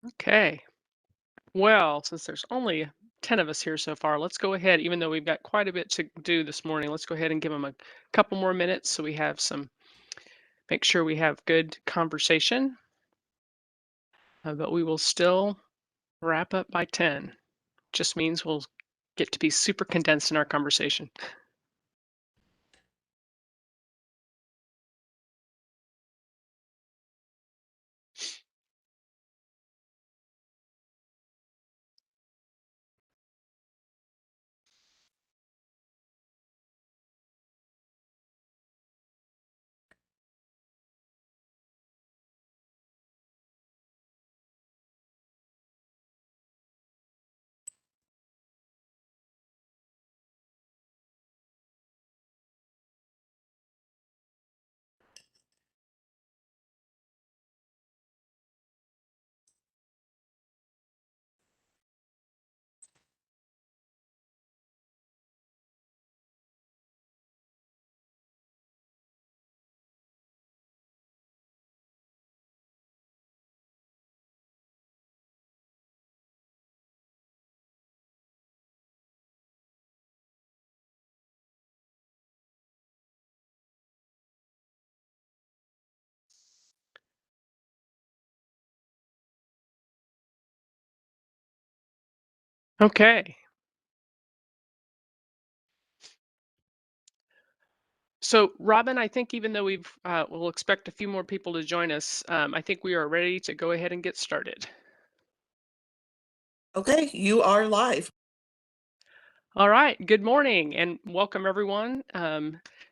Okay. Well, since there's only 10 of us here so far, let's go ahead, even though we've got quite a bit to do this morning, let's go ahead and give them a couple more minutes so we have make sure we have good conversation, but we will still wrap up by 10. Just means we'll get to be super condensed in our conversation. Okay. So, Robin, I think even though we'll expect a few more people to join us, I think we are ready to go ahead and get started. Okay, you are live. All right. Good morning and welcome everyone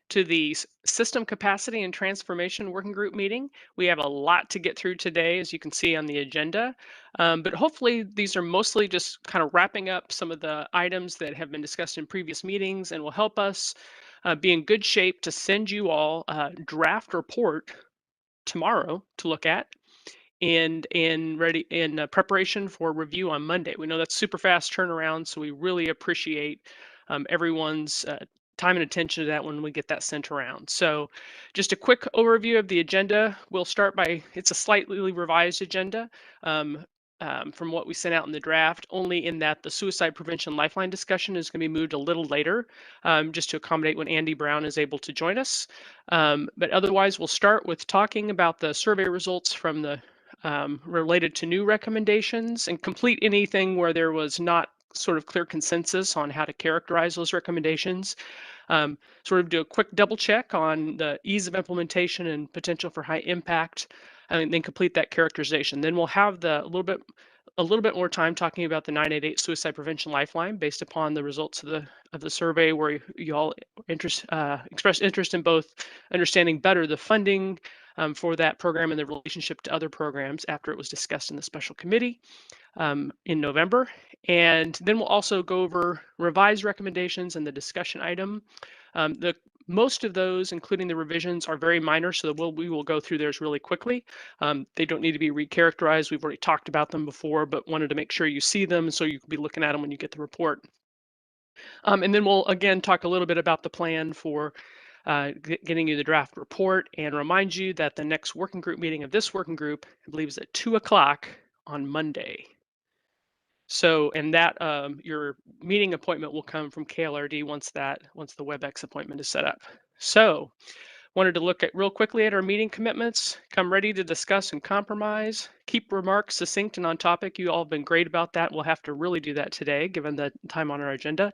to the System Capacity and Transformation Working Group meeting. We have a lot to get through today, as you can see on the agenda. But hopefully, these are mostly just kind of wrapping up some of the items that have been discussed in previous meetings and will help us be in good shape to send you all a draft report tomorrow to look at and in preparation for review on Monday. We know that's super fast turnaround, so we really appreciate everyone's time and attention to that when we get that sent around. So, just a quick overview of the agenda. We'll start by it's a slightly revised agenda. Um, from what we sent out in the draft, only in that the suicide prevention lifeline discussion is going to be moved a little later, just to accommodate when Andy Brown is able to join us. But otherwise, we'll start with talking about the survey results from the related to new recommendations and complete anything where there was not sort of clear consensus on how to characterize those recommendations. Sort of do a quick double check on the ease of implementation and potential for high impact, and then complete that characterization. Then we'll have a little bit more time talking about the 988 suicide prevention lifeline based upon the results of the survey where you all expressed interest in both understanding better the funding for that program and the relationship to other programs after it was discussed in the special committee in November. And then we'll also go over revised recommendations and the discussion item. The most of those, including the revisions, are very minor, so we will go through theirs really quickly. They don't need to be recharacterized. We've already talked about them before, but wanted to make sure you see them so you can be looking at them when you get the report. And then we'll again talk a little bit about the plan for getting you the draft report and remind you that the next working group meeting of this working group, I believe, is at 2 o'clock on Monday. So, and that your meeting appointment will come from KLRD once the WebEx appointment is set up. So, wanted to look at real quickly at our meeting commitments. Come ready to discuss and compromise. Keep remarks succinct and on topic. You all have been great about that. We'll have to really do that today, given the time on our agenda.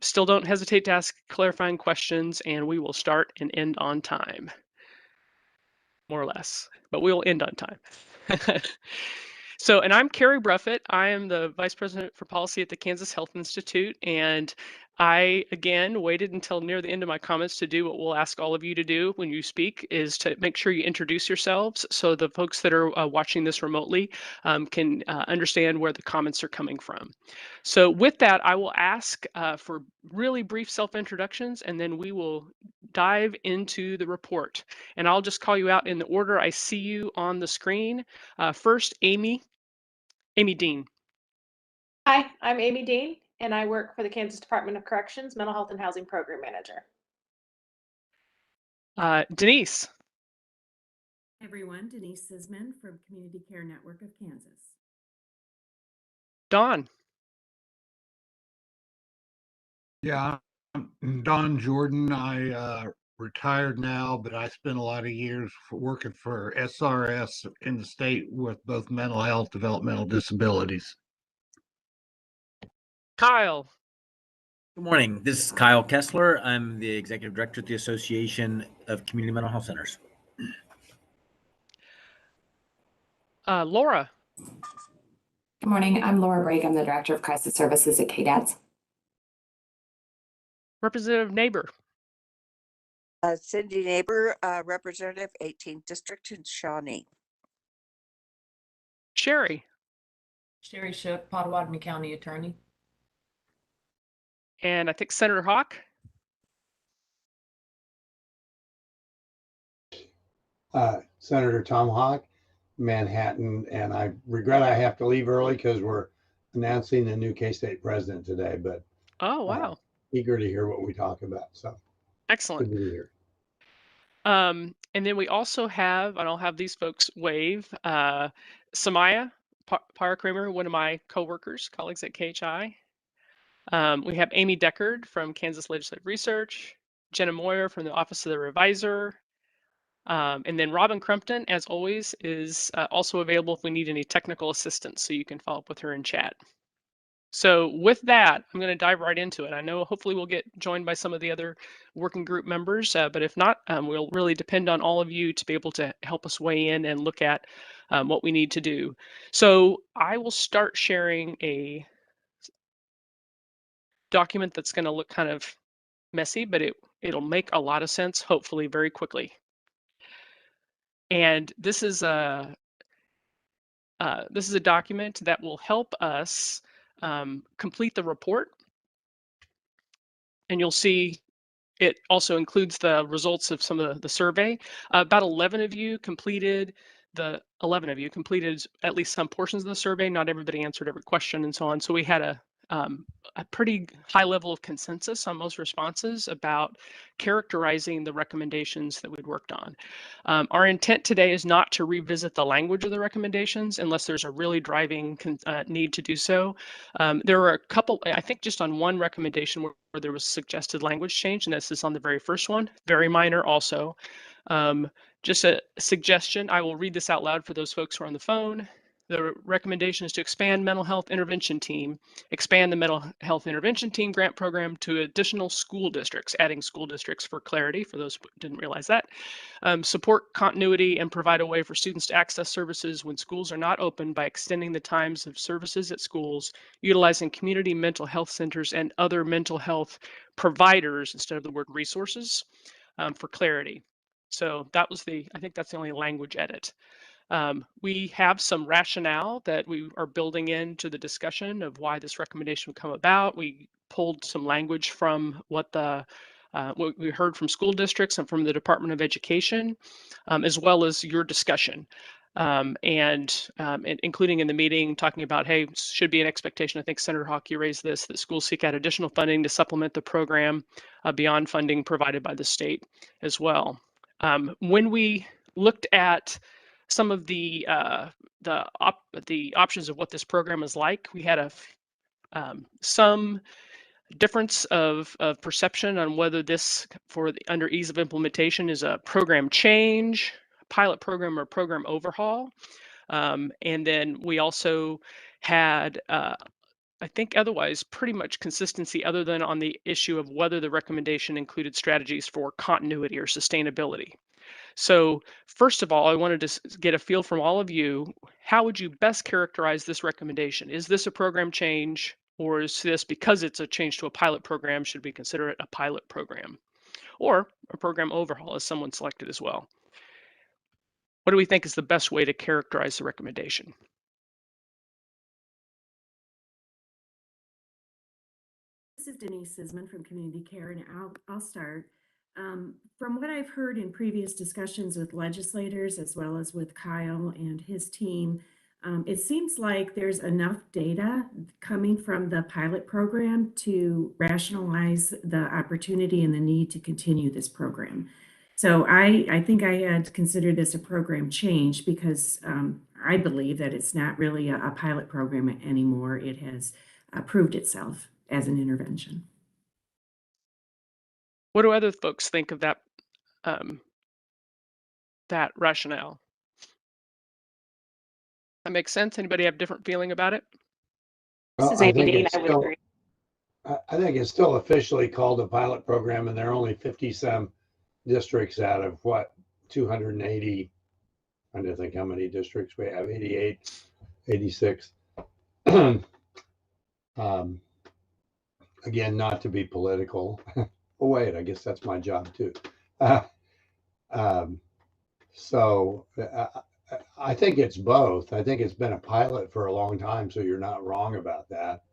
Still don't hesitate to ask clarifying questions, and we will start and end on time, more or less, but we will end on time. So, and I'm Carrie Bruffett. I am the Vice President for Policy at the Kansas Health Institute. And I, again, waited until near the end of my comments to do what we'll ask all of you to do when you speak, is to make sure you introduce yourselves so the folks that are watching this remotely can understand where the comments are coming from. So with that, I will ask for really brief self-introductions, and then we will dive into the report. And I'll just call you out in the order I see you on the screen. First, Amy Dean. Hi, I'm Amy Dean, and I work for the Kansas Department of Corrections Mental Health and Housing Program Manager. Denise. Everyone, Denise Sisman from Community Care Network of Kansas. Don. Yeah, I'm Don Jordan. I retired now, but I spent a lot of years working for SRS in the state with both mental health, developmental disabilities. Kyle. Good morning. This is Kyle Kessler. I'm the Executive Director at the Association of Community Mental Health Centers. Laura. Good morning. I'm Laura Bragg. I'm the Director of Crisis Services at ks.gov. Representative Neighbor. Cindy Neighbor, Representative 18th District in Shawnee. Sherry. Sherry Shook, Pottawatomie County Attorney. And I think Senator Hawk. Senator Tom Hawk, Manhattan, and I regret I have to leave early because we're announcing the new K-State president today, but Oh, wow. Eager to hear what we talk about. So Excellent. good to be here. And then we also have, and I'll have these folks wave, Samaya Parakramer, one of my coworkers, colleagues at KHI. We have Amy Deckard from Kansas Legislative Research, Jenna Moyer from the Office of the Revisor, and then Robin Crumpton, as always, is also available if we need any technical assistance, so you can follow up with her in chat. So with that, I'm going to dive right into it. I know hopefully we'll get joined by some of the other working group members, but if not, we'll really depend on all of you to be able to help us weigh in and look at what we need to do. So I will start sharing a document that's going to look kind of messy, but it'll make a lot of sense, hopefully very quickly. And this is a document that will help us complete the report. And you'll see it also includes the results of some of the survey. About 11 of you completed at least some portions of the survey. Not everybody answered every question and so on. So we had a pretty high level of consensus on most responses about characterizing the recommendations that we'd worked on. Our intent today is not to revisit the language of the recommendations unless there's a really driving need to do so. There were a couple, I think just on one recommendation where there was suggested language change, and this is on the very first one, very minor also. Just a suggestion, I will read this out loud for those folks who are on the phone. The recommendation is to expand mental health intervention team, expand the mental health intervention team grant program to additional school districts, adding school districts for clarity for those who didn't realize that. Support continuity and provide a way for students to access services when schools are not open by extending the times of services at schools, utilizing community mental health centers and other mental health providers instead of the word resources for clarity. So that was I think that's the only language edit. We have some rationale that we are building into the discussion of why this recommendation would come about. We pulled some language from what we heard from school districts and from the Department of Education, as well as your discussion. And including in the meeting, talking about, hey, should be an expectation. I think Senator Hawk, you raised this, that schools seek out additional funding to supplement the program beyond funding provided by the state as well. When we looked at some of the options of what this program is like, we had some difference of perception on whether this, under ease of implementation, is a program change, pilot program, or program overhaul. And then we also had, I think otherwise, pretty much consistency other than on the issue of whether the recommendation included strategies for continuity or sustainability. So first of all, I wanted to get a feel from all of you. How would you best characterize this recommendation? Is this a program change, or is this, because it's a change to a pilot program, should we consider it a pilot program? Or a program overhaul, as someone selected as well? What do we think is the best way to characterize the recommendation? This is Denise Sisman from Community Care, and I'll start. From what I've heard in previous discussions with legislators, as well as with Kyle and his team, it seems like there's enough data coming from the pilot program to rationalize the opportunity and the need to continue this program. So I think I had considered this a program change because I believe that it's not really a pilot program anymore. It has proved itself as an intervention. What do other folks think of that that rationale? That makes sense. Anybody have a different feeling about it? This Well, is I Amy think Dean. it's I would still, agree. I think it's still officially called a pilot program, and there are only 50 some districts out of what, 280. I don't think how many districts we have, 88, 86. um, Again, not to be political. Oh, wait, I guess that's my job too. Um, so I think it's both. I think it's been a pilot for a long time, so you're not wrong about that.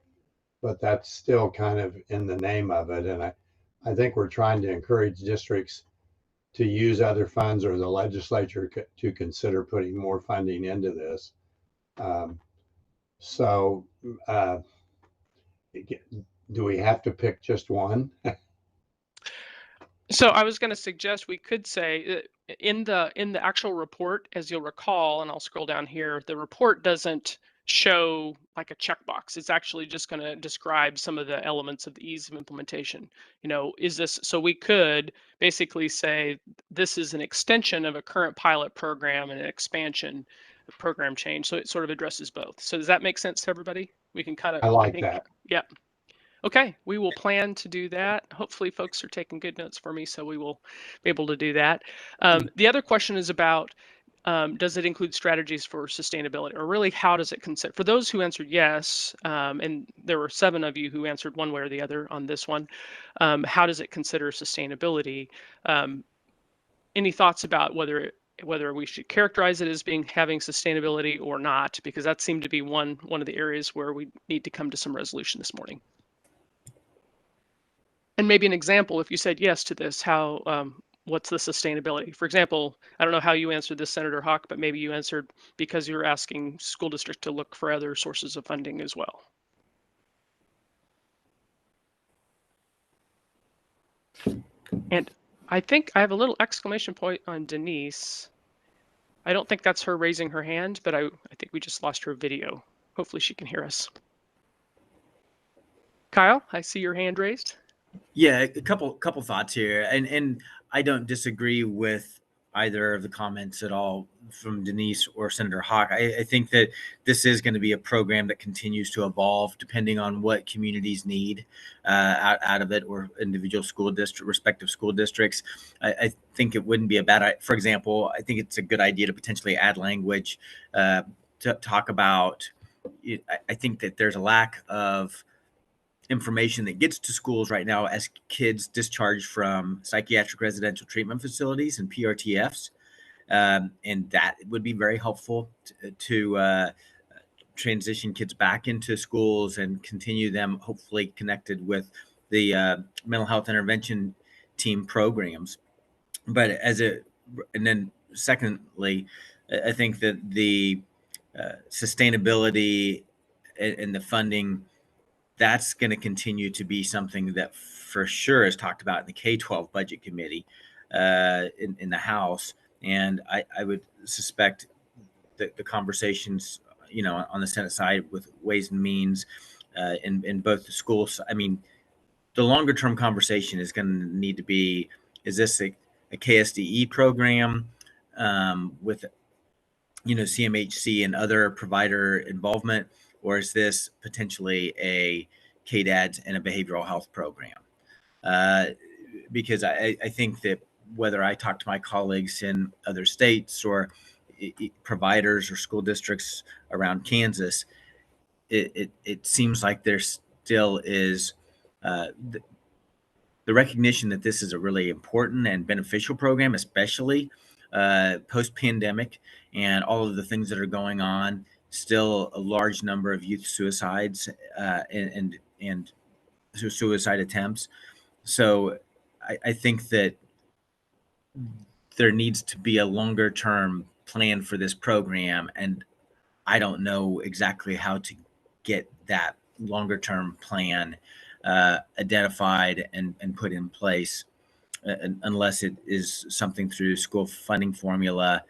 But that's still kind of in the name of it. And I think we're trying to encourage districts to use other funds or the legislature to consider putting more funding into this. So do we have to pick just one? So I was going to suggest we could say in the actual report, as you'll recall, and I'll scroll down here, the report doesn't show like a checkbox. It's actually just going to describe some of the elements of the ease of implementation. You know, is this, so we could basically say this is an extension of a current pilot program and an expansion program change. So it sort of addresses both. So does that make sense to everybody? We can kind of, I I like think, that. yeah. Okay, we will plan to do that. Hopefully folks are taking good notes for me, so we will be able to do that. The other question is about, does it include strategies for sustainability, or really how does it consider? For those who answered yes, and there were 7 of you who answered one way or the other on this one, how does it consider sustainability? Any thoughts about whether we should characterize it as having sustainability or not? Because that seemed to be one of the areas where we need to come to some resolution this morning. And maybe an example, if you said yes to this, how, what's the sustainability? For example, I don't know how you answered this, Senator Hawk, but maybe you answered because you're asking school district to look for other sources of funding as well. And I think I have a little exclamation point on Denise. I don't think that's her raising her hand, but I think we just lost her video. Hopefully she can hear us. Kyle, I see your hand raised. Yeah, a couple thoughts here, and I don't disagree with either of the comments at all from Denise or Senator Hawk. I think that this is going to be a program that continues to evolve depending on what communities need out of it, or individual respective school districts. I think it wouldn't be a bad, for example, I think it's a good idea to potentially add language to talk about. I think that there's a lack of information that gets to schools right now as kids discharged from psychiatric residential treatment facilities and PRTFs. And that would be very helpful to transition kids back into schools and continue them hopefully connected with the mental health intervention team programs. But and then secondly, I think that the sustainability and the funding, that's going to continue to be something that for sure is talked about in the K-12 budget committee in the House. And I would suspect that the conversations, on the Senate side with Ways and Means in both the schools, I mean, the longer term conversation is going to need to be, is this a KSDE program with, CMHC and other provider involvement, or is this potentially a KDADS and a behavioral health program? Because I think that whether I talk to my colleagues in other states or providers or school districts around Kansas, it seems like there still is the recognition that this is a really important and beneficial program, especially post-pandemic and all of the things that are going on. Still a large number of youth suicides and suicide attempts. So I think that there needs to be a longer term plan for this program. And I don't know exactly how to get that longer term plan identified and put in place. unless it is something through school funding formula,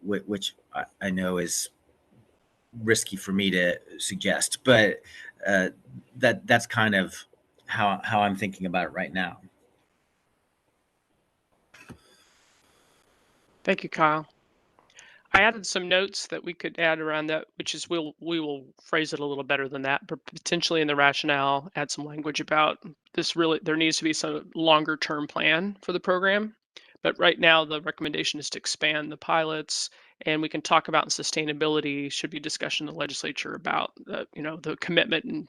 which I know is risky for me to suggest, but that's kind of how I'm thinking about it right now. Thank you, Kyle. I added some notes that we could add around that, which is we will phrase it a little better than that, but potentially in the rationale, add some language about this. Really, there needs to be some longer term plan for the program. But right now, the recommendation is to expand the pilots, and we can talk about sustainability. Should be discussion in the legislature about the commitment and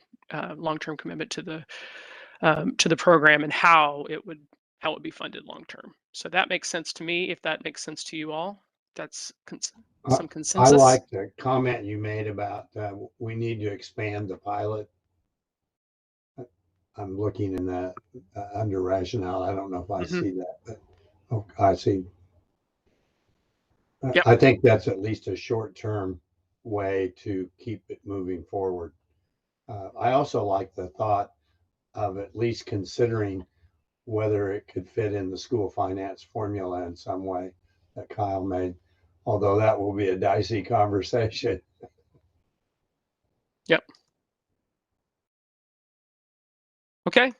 long-term commitment to the program and how it would be funded long term. So that makes sense to me. If that makes sense to you all, that's some I consensus. like the comment you made about we need to expand the pilot. I'm looking in that under rationale. I don't know if I see that, but I see. Yep. I think that's at least a short-term way to keep it moving forward. I also like the thought of at least considering whether it could fit in the school finance formula in some way that Kyle made, although that will be a dicey conversation. Yep. Okay.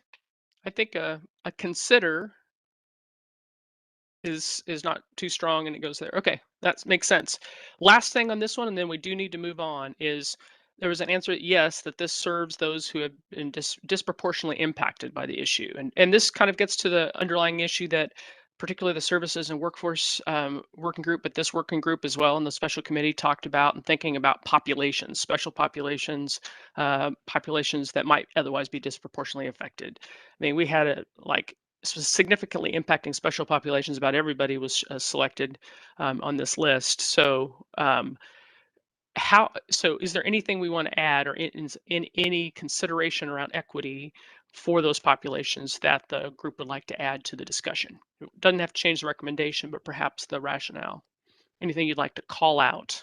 I think a consider is not too strong and it goes there. Okay, that makes sense. Last thing on this one, and then we do need to move on, is there was an answer yes, that this serves those who have been disproportionately impacted by the issue. And this kind of gets to the underlying issue that particularly the services and workforce working group, but this working group as well, and the special committee talked about and thinking about populations, special populations, populations that might otherwise be disproportionately affected. I mean, we had significantly impacting special populations. About everybody was selected on this list. So is there anything we want to add or in any consideration around equity for those populations that the group would like to add to the discussion? It doesn't have to change the recommendation, but perhaps the rationale. Anything you'd like to call out?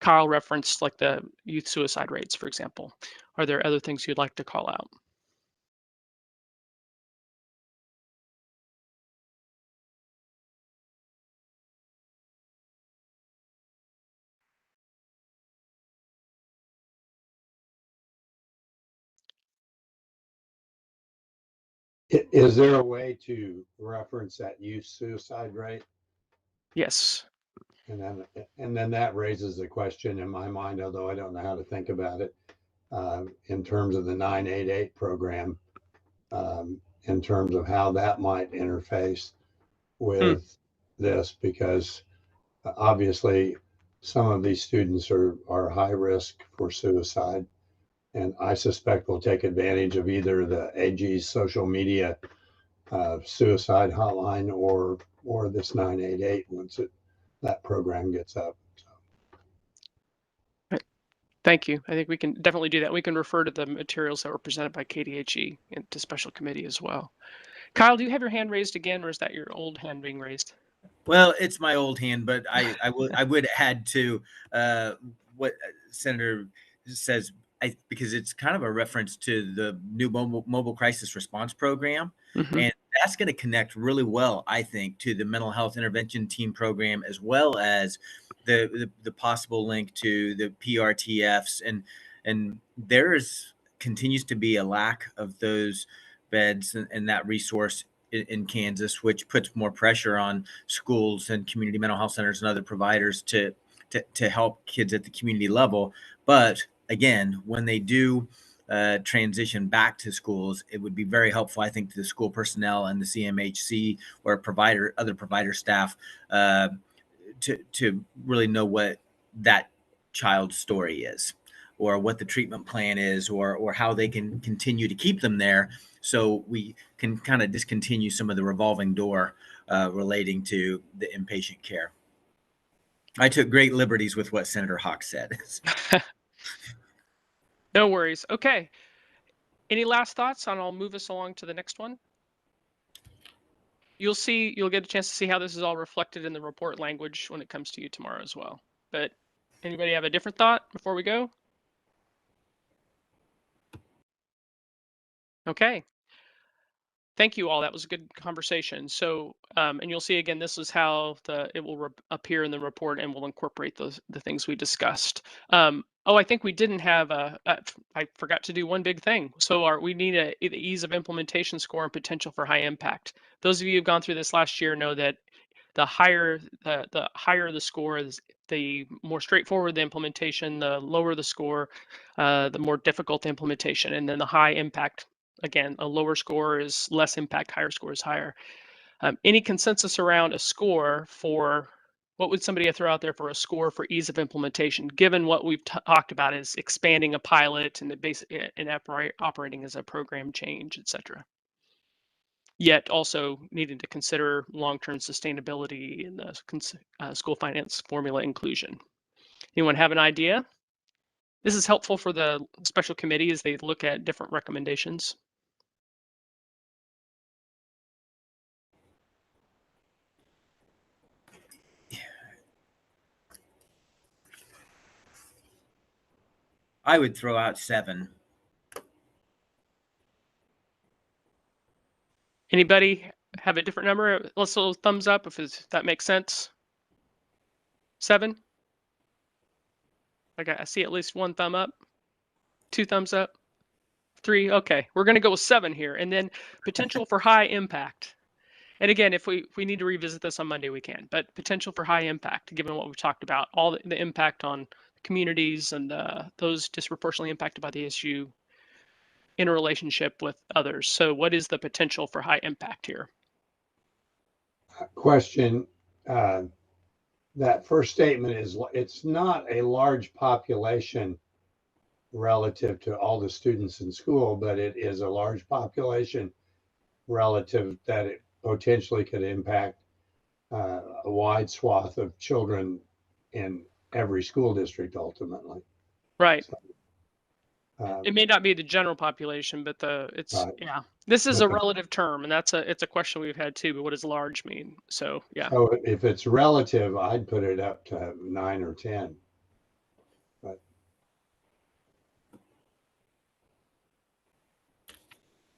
Kyle referenced like the youth suicide rates, for example. Are there other things you'd like to call out? Is there a way to reference that youth suicide rate? Yes. And then that raises the question in my mind, although I don't know how to think about it, in terms of the 988 program, in terms of how that might interface with this, because obviously some of these students are high risk for suicide, and I suspect will take advantage of either the AG's social media suicide hotline or this 988 once that program gets up. Thank you. I think we can definitely do that. We can refer to the materials that were presented by KDHE and to special committee as well. Kyle, do you have your hand raised again, or is that your old hand being raised? Well, it's my old hand, but I would add to what Senator says, because it's kind of a reference to the new mobile crisis response program, and that's going to connect really well, I think, to the mental health intervention team program, as well as the possible link to the PRTFs, and there's continues to be a lack of those beds and that resource in Kansas, which puts more pressure on schools and community mental health centers and other providers to help kids at the community level. But again, when they do transition back to schools, it would be very helpful, I think, to the school personnel and the CMHC or other provider staff to really know what that child's story is, or what the treatment plan is, or how they can continue to keep them there, so we can kind of discontinue some of the revolving door relating to the inpatient care. I took great liberties with what Senator Hawk said. No worries. Okay. Any last thoughts on? I'll move us along to the next one. You'll get a chance to see how this is all reflected in the report language when it comes to you tomorrow as well. But anybody have a different thought before we go? Okay. thank you all. That was a good conversation. So, and you'll see again, this is how it will appear in the report, and we'll incorporate the things we discussed. Oh, I think we didn't have I forgot to do one big thing. So we need the ease of implementation score and potential for high impact. Those of you who've gone through this last year know that the higher the score is, the more straightforward the implementation, the lower the score, the more difficult the implementation, and then the high impact. Again, a lower score is less impact, higher score is higher. Any consensus around a score for, what would somebody throw out there for a score for ease of implementation, given what we've talked about is expanding a pilot and operating as a program change, et cetera, yet also needing to consider long-term sustainability in the school finance formula inclusion. Anyone have an idea? This is helpful for the special committee as they look at different recommendations. I would throw out 7. Anybody have a different number? Let's do a thumbs up if that makes sense. 7? I see at least 1 thumb up. 2 thumbs up. 3. Okay, we're going to go with 7 here. And then potential for high impact. And again, if we need to revisit this on Monday, we can. But potential for high impact, given what we've talked about, all the impact on communities and those disproportionately impacted by the issue in a relationship with others. So what is the potential for high impact here? Question. That first statement is, it's not a large population relative to all the students in school, but it is a large population relative that it potentially could impact a wide swath of children in every school district ultimately. Right. So, it may not be the general population, but right. yeah. This is But a relative term, and it's a question we've had too. But what does large mean? So yeah. So if it's relative, I'd put it up to 9 or 10. But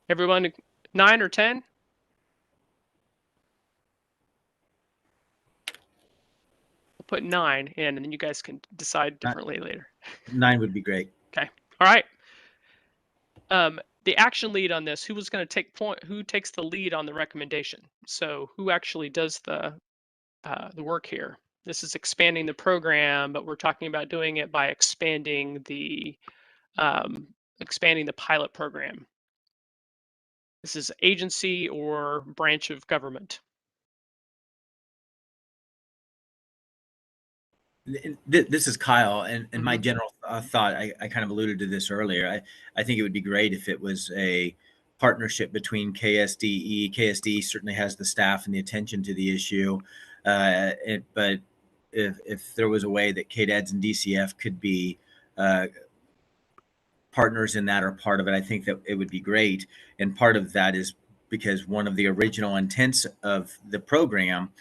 everyone, 9 or 10? We'll put 9 in, and then you guys can decide differently later. 9 would be great. Okay. All right. The action lead on this, who was going to take point? Who takes the lead on the recommendation? So who actually does the work here? This is expanding the program, but we're talking about doing it by expanding the pilot program. This is agency or branch of government. This is Kyle, and my general thought, I kind of alluded to this earlier. I think it would be great if it was a partnership between KSDE. KSDE certainly has the staff and the attention to the issue, but if there was a way that KDEDS and DCF could be partners in that or part of it, I think that it would be great. And part of that is because one of the original intents of the program,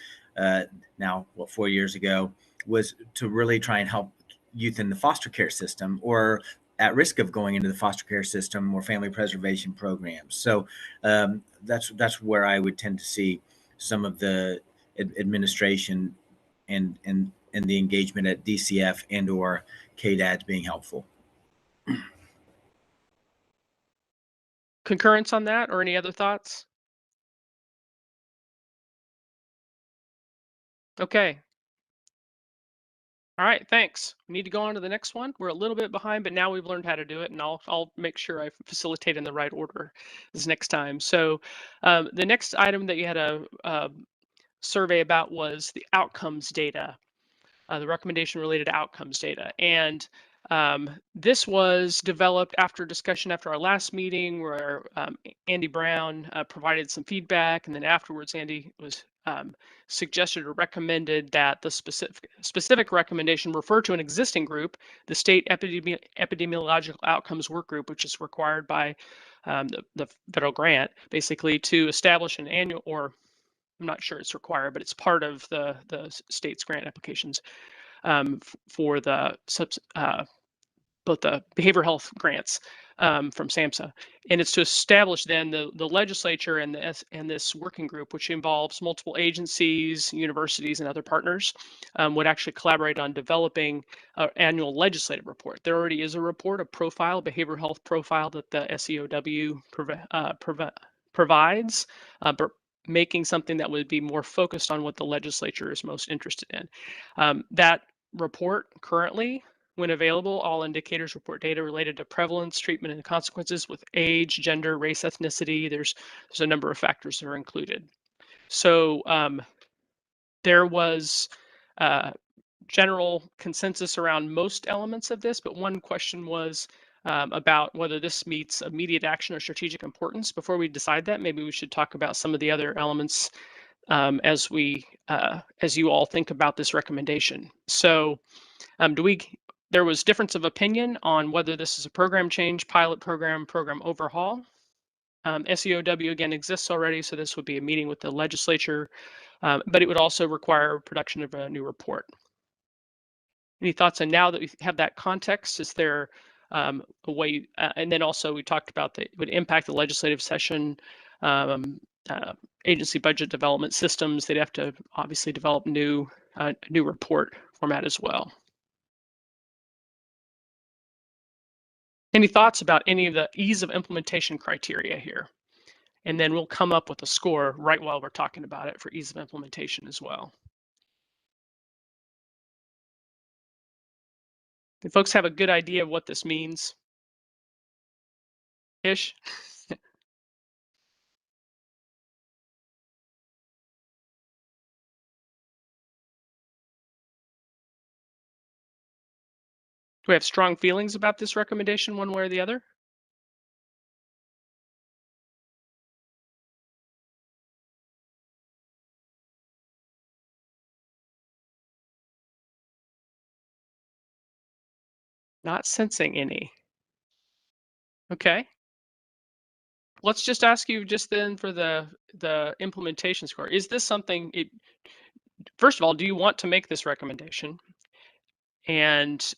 now 4 years ago, was to really try and help youth in the foster care system or at risk of going into the foster care system or family preservation programs. So that's where I would tend to see some of the administration and the engagement at DCF and or KDADS being helpful. Concurrence on that, or any other thoughts? Okay. All right, thanks. We need to go on to the next one. We're a little bit behind, but now we've learned how to do it, and I'll make sure I facilitate in the right order this next time. So the next item that you had a survey about was the outcomes data, the recommendation related to outcomes data. And this was developed after discussion after our last meeting where Andy Brown provided some feedback, and then afterwards Andy was suggested or recommended that the specific recommendation refer to an existing group, the State Epidemiological Outcomes Work Group, which is required by the federal grant, basically to establish an annual, or I'm not sure it's required, but it's part of the state's grant applications for the both the behavioral health grants from SAMHSA, and it's to establish then the legislature and this working group, which involves multiple agencies, universities, and other partners, would actually collaborate on developing an annual legislative report. There already is a report, a profile, behavioral health profile that the SEOW provides, but making something that would be more focused on what the legislature is most interested in. That report currently, when available, all indicators report data related to prevalence, treatment, and consequences with age, gender, race, ethnicity. There's a number of factors that are included. So there was general consensus around most elements of this, but one question was about whether this meets immediate action or strategic importance. Before we decide that, maybe we should talk about some of the other elements as you all think about this recommendation. So there was difference of opinion on whether this is a program change, pilot program, program overhaul. SEOW again exists already, so this would be a meeting with the legislature, but it would also require production of a new report. Any thoughts? And now that we have that context, is there a way? And then also we talked about that it would impact the legislative session, agency budget development systems. They'd have to obviously develop new report format as well. Any thoughts about any of the ease of implementation criteria here? And then we'll come up with a score right while we're talking about it for ease of implementation as well. Do folks have a good idea of what this means? Ish? Do we have strong feelings about this recommendation one way or the other? Not sensing any. Okay. Let's just ask you just then for the implementation score. Is this something, first of all, do you want to make this recommendation? And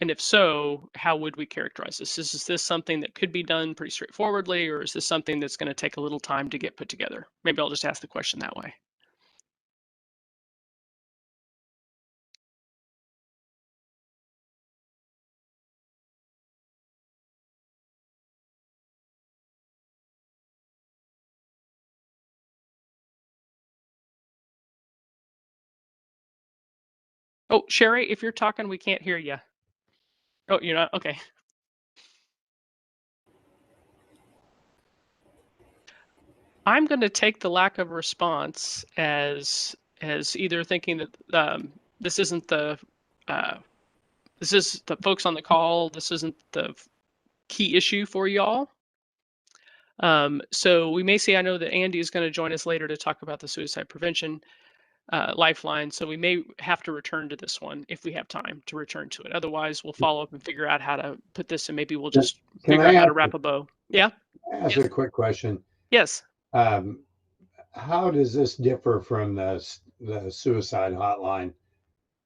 if so, how would we characterize this? Is this something that could be done pretty straightforwardly, or is this something that's going to take a little time to get put together? Maybe I'll just ask the question that way. Oh, Sherry, if you're talking, we can't hear you. Oh, you're not? Okay. I'm going to take the lack of response as either thinking that this isn't this is the folks on the call. This isn't the key issue for y'all. So we may see, I know that Andy is going to join us later to talk about the suicide prevention Lifeline. So we may have to return to this one if we have time to return to it. Otherwise, we'll follow up and figure out how to put this, and maybe we'll just figure out how to wrap a bow. Yeah? Can I ask a quick question? Yes. How does this differ from the suicide hotline?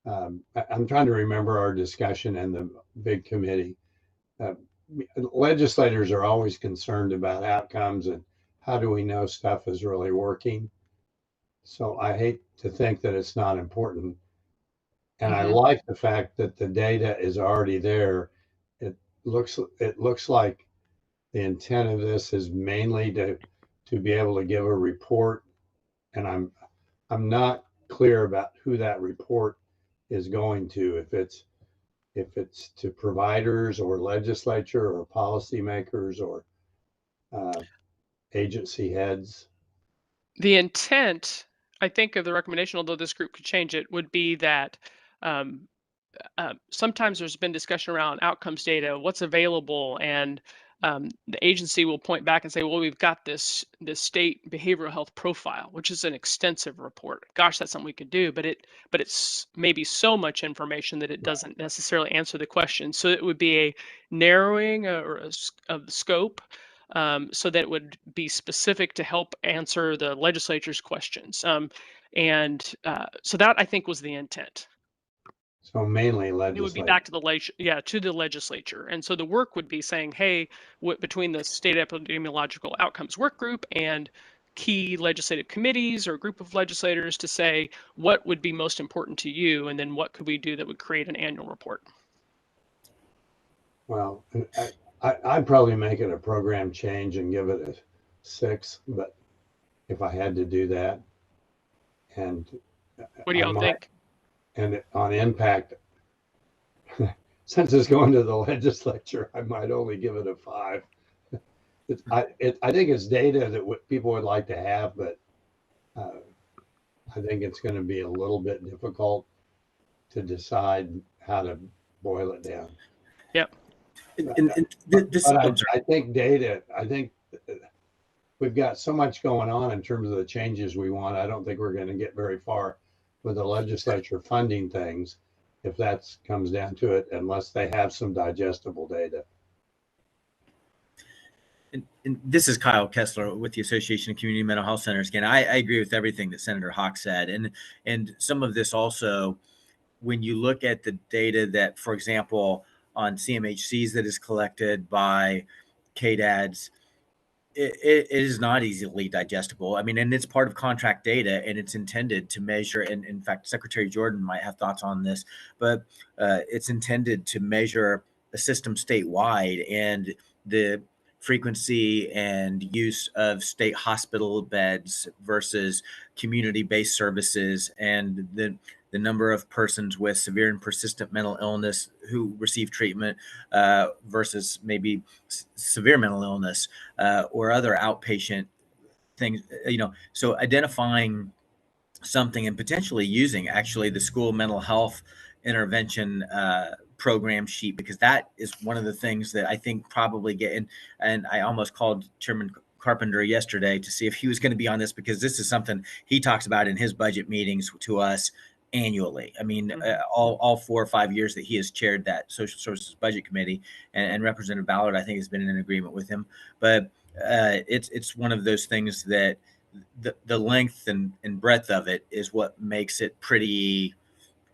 I'm trying to remember our discussion in the big committee. Legislators are always concerned about outcomes and how do we know stuff is really working. So I hate to think that it's not important. And I like the fact that the data is already there. It looks like the intent of this is mainly to be able to give a report. And I'm not clear about who that report is going to, if it's to providers or legislature or policymakers or agency heads. The intent, I think, of the recommendation, although this group could change it, would be that sometimes there's been discussion around outcomes data, what's available, and the agency will point back and say, well, we've got this state behavioral health profile, which is an extensive report. Gosh, that's something we could do, but it's maybe so much information that it doesn't necessarily answer the question. So it would be a narrowing of the scope, so that it would be specific to help answer the legislature's questions. So that, I think, was the intent. So mainly It would be legislature. back to the to the legislature. And so the work would be saying, hey, between the state epidemiological outcomes work group and key legislative committees or group of legislators to say what would be most important to you, and then what could we do that would create an annual report. Well, I'd probably make it a program change and give it a 6, but if I had to do that, and What do y'all think? And on impact, since it's going to the legislature, I might only give it a 5. I think it's data that people would like to have, but I think it's going to be a little bit difficult to decide how to boil it down. Yep. I think data, we've got so much going on in terms of the changes we want. I don't think we're going to get very far with the legislature funding things if that comes down to it, unless they have some digestible data. And this is Kyle Kessler with the Association of Community Mental Health Centers. Again, I agree with everything that Senator Hawk said. And some of this also, when you look at the data that, for example, on CMHCs that is collected by KDADs, it is not easily digestible. I mean, and it's part of contract data, and it's intended to measure, and in fact, Secretary Jordan might have thoughts on this, but it's intended to measure a system statewide and the frequency and use of state hospital beds versus community-based services, and the number of persons with severe and persistent mental illness who receive treatment versus maybe severe mental illness or other outpatient things, so identifying something and potentially using actually the school mental health intervention program sheet, because that is one of the things that I think probably and I almost called Chairman Carpenter yesterday to see if he was going to be on this, because this is something he talks about in his budget meetings to us annually. I mean, all 4 or 5 years that he has chaired that Social Services Budget Committee, and Representative Ballard, I think, has been in agreement with him. But it's one of those things that the length and breadth of it is what makes it pretty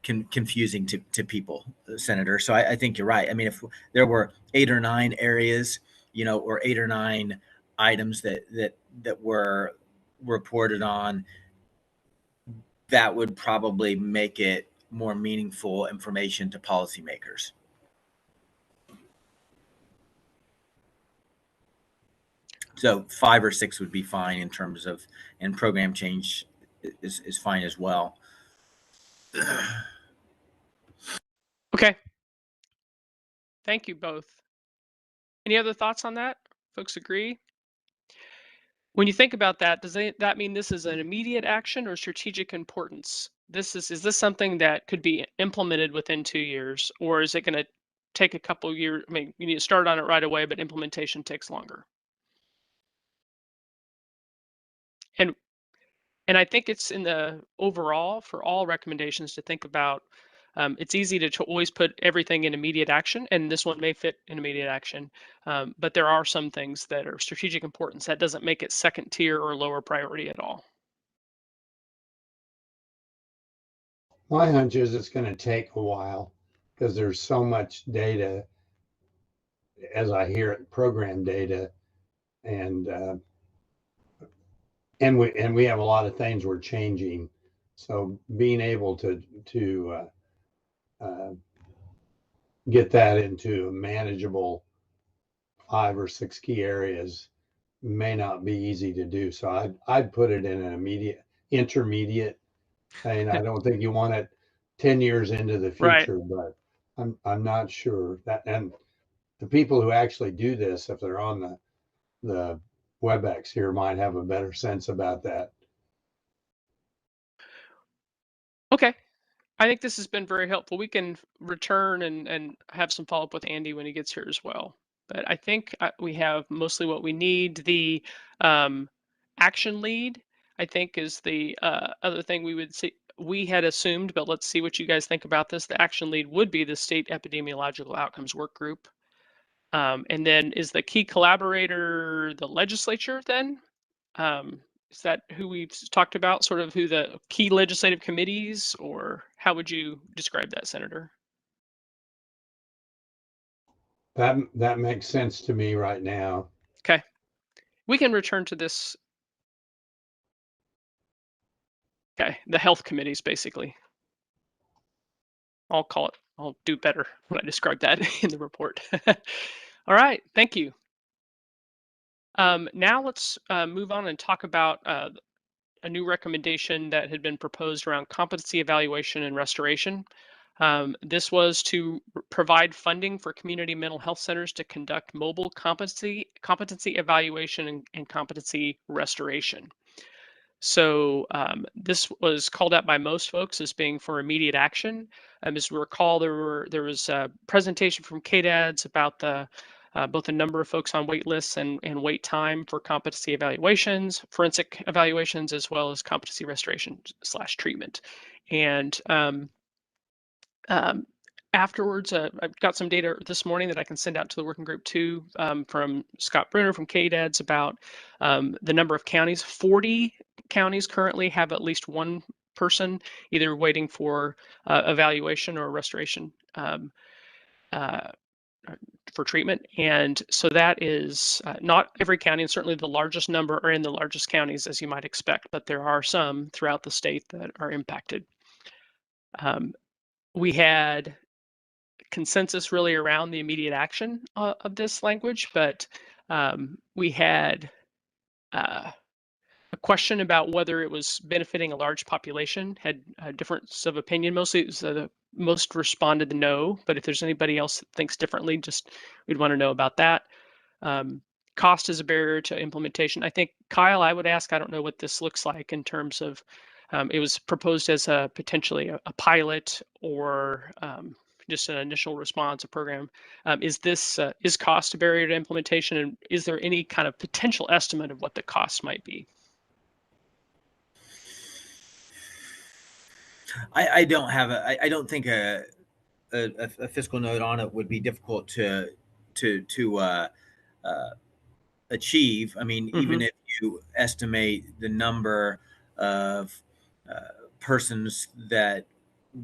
confusing to people, Senator. So I think you're right. I mean, if there were 8 or 9 areas, or 8 or 9 items that were reported on, that would probably make it more meaningful information to policymakers. So 5 or 6 would be fine in terms of, and program change is fine as well. Okay. Thank you both. Any other thoughts on that? Folks agree? When you think about that, does that mean this is an immediate action or strategic importance? Is this something that could be implemented within 2 years, or is it going to take a couple years? I mean, you need to start on it right away, but implementation takes longer. And I think it's in the overall for all recommendations to think about. It's easy to always put everything in immediate action, and this one may fit in immediate action. But there are some things that are strategic importance that doesn't make it second tier or lower priority at all. My hunch is it's going to take a while because there's so much data, as I hear it, program data, and we have a lot of things we're changing. So being able to get that into a manageable 5 or 6 key areas may not be easy to do. So I'd put it in an intermediate thing. I don't think you want it 10 years into the future, right. But I'm not sure that, and the people who actually do this, if they're on the WebEx here, might have a better sense about that. Okay. I think this has been very helpful. We can return and have some follow up with Andy when he gets here as well. But I think we have mostly what we need. The action lead, I think, is the other thing we would see. We had assumed, but let's see what you guys think about this. The action lead would be the state epidemiological outcomes work group. And then is the key collaborator the legislature then? Is that who we've talked about, sort of who the key legislative committees, or How would you describe that, Senator? That makes sense to me right now. Okay. We can return to this. Okay, the health committees, basically. I'll do better when I describe that in the report. All right, thank you. Now let's move on and talk about a new recommendation that had been proposed around competency evaluation and restoration. This was to provide funding for community mental health centers to conduct mobile competency evaluation and competency restoration. So this was called out by most folks as being for immediate action. As we recall, there was a presentation from KDADS about the both the number of folks on wait lists and wait time for competency evaluations, forensic evaluations, as well as competency restoration / treatment. And um, afterwards, I've got some data this morning that I can send out to the working group too, from Scott Bruner from KDADS about the number of counties. 40 counties currently have at least one person either waiting for evaluation or restoration for treatment. And so that is not every county, and certainly the largest number are in the largest counties, as you might expect, but there are some throughout the state that are impacted. We had consensus really around the immediate action of this language, but we had a question about whether it was benefiting a large population, had a difference of opinion. Mostly, most responded no, but if there's anybody else that thinks differently, just we'd want to know about that. Cost is a barrier to implementation. I think, Kyle, I would ask, I don't know what this looks like in terms of, it was proposed as potentially a pilot or just an initial response, a program. Is cost a barrier to implementation, and is there any kind of potential estimate of what the cost might be? I don't have I don't think a fiscal note on it would be difficult to achieve. I mean, even if you estimate the number of persons that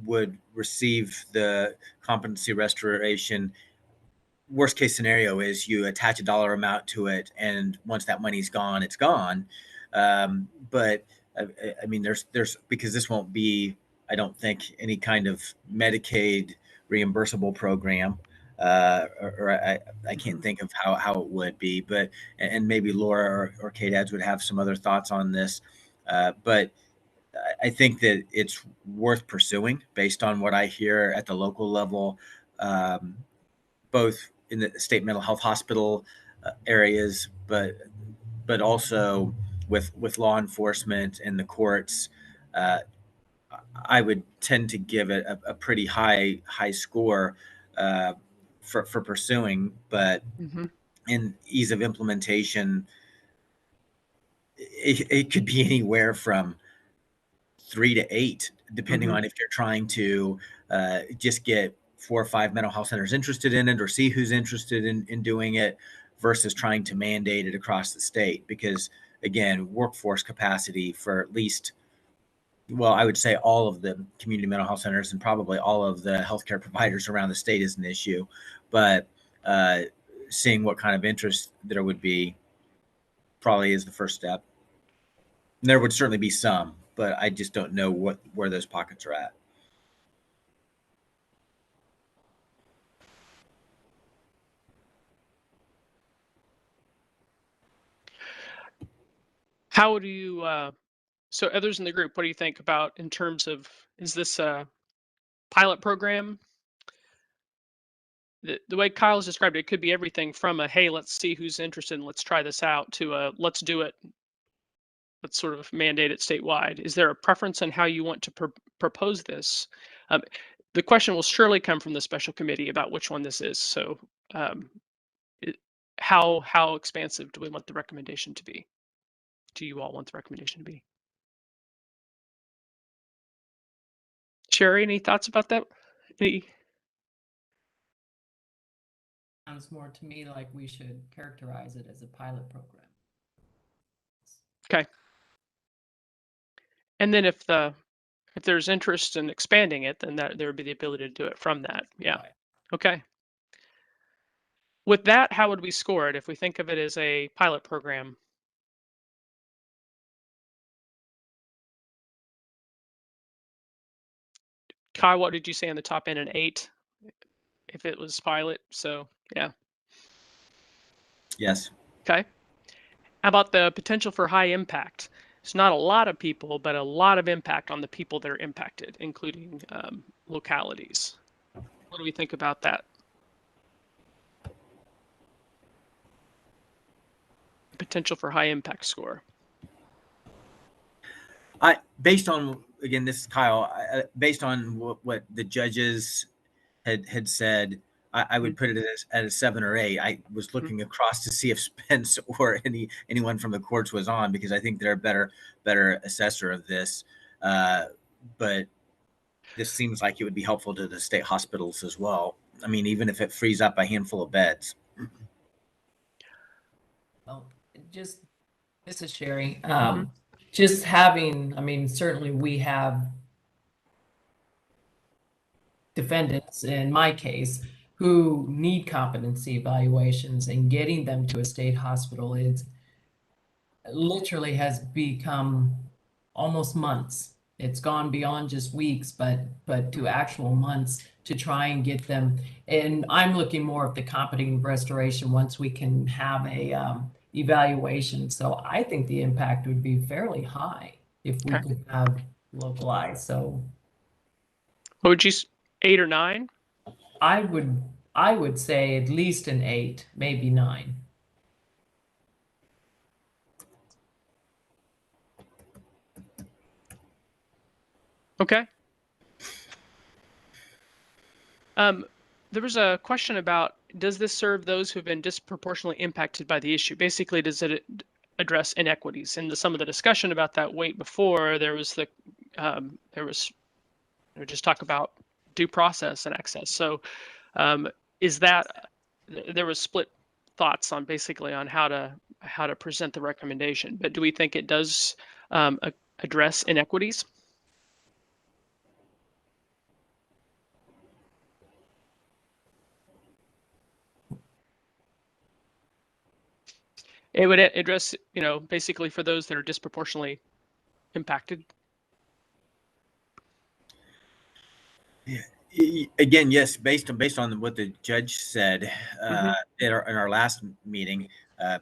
would receive the competency restoration, worst case scenario is you attach a dollar amount to it, and once that money's gone, it's gone. But I mean, there's because this won't be, I don't think, any kind of Medicaid reimbursable program. Or I can't think of how it would be, but and maybe Laura or KDADS would have some other thoughts on this. But I think that it's worth pursuing based on what I hear at the local level, both in the state mental health hospital areas, but also with law enforcement and the courts. I would tend to give it a pretty high score for pursuing, but in ease of implementation, it could be anywhere from 3 to 8, depending on if you're trying to just get 4 or 5 mental health centers interested in it, or see who's interested in doing it, versus trying to mandate it across the state. Because again, workforce capacity for at least, well, I would say all of the community mental health centers and probably all of the healthcare providers around the state is an issue. But seeing what kind of interest there would be probably is the first step. And there would certainly be some, but I just don't know where those pockets are at. How do you, so others in the group, what do you think about in terms of, is this a pilot program? The way Kyle's described it, it could be everything from a, hey, let's see who's interested and let's try this out, to a, let's do it, let's sort of mandate it statewide. Is there a preference on how you want to propose this? The question will surely come from the special committee about which one this is. So how expansive do we want the recommendation to be? Do you all want the recommendation to be? Sherry, any thoughts about that? Sounds more to me like we should characterize it as a pilot program. Okay. And then if the if there's interest in expanding it, then there would be the ability to do it from that. Yeah. Right. Okay. With that, how would we score it if we think of it as a pilot program? Kai, what did you say on the top end? An 8 if it was pilot. So yeah. Yes. Okay. How about the potential for high impact? It's not a lot of people, but a lot of impact on the people that are impacted, including localities. What do we think about that? Potential for high impact score. Based on, again, this is Kyle, based on what the judges had said, I would put it at a 7 or 8. I was looking across to see if Spence or anyone from the courts was on, because I think they're a better assessor of this. But this seems like it would be helpful to the state hospitals as well. I mean, even if it frees up a handful of beds. Well, just, this is Sherry. Just having, I mean, certainly we have defendants, in my case, who need competency evaluations, and getting them to a state hospital is literally has become almost months. It's gone beyond just weeks, but to actual months to try and get them. And I'm looking more at the competent restoration once we can have a evaluation. So I think the impact would be fairly high if we could have localized. So what would you 8 or 9? I would say at least an 8, maybe 9. Okay. There was a question about, does this serve those who've been disproportionately impacted by the issue? Basically, does it address inequities? And some of the discussion about that weight before, there was just talk about due process and access. So is that, there was split thoughts on basically on how to present the recommendation, but do we think it does address inequities? It would address, basically for those that are disproportionately impacted. Yeah. Again, yes, based on what the judge said in our last meeting,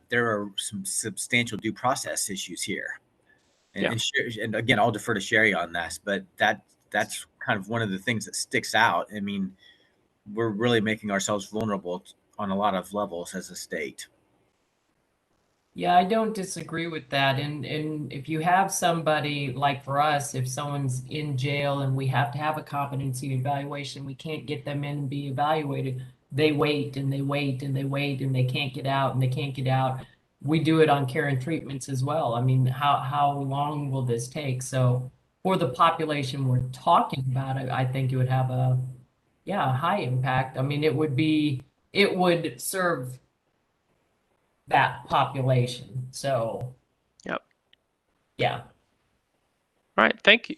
there are some substantial due process issues here. And again, I'll defer to Sherry on this, but that's kind of one of the things that sticks out. I mean, we're really making ourselves vulnerable on a lot of levels as a state. Yeah, I don't disagree with that. And if you have somebody, like for us, if someone's in jail and we have to have a competency evaluation, we can't get them in and be evaluated. They wait and they wait and they wait and they can't get out and they can't get out. We do it on care and treatments as well. I mean, how long will this take? So for the population we're talking about, I think it would have a high impact. I mean, it would serve that population. So, Yep. Yeah. All right. Thank you.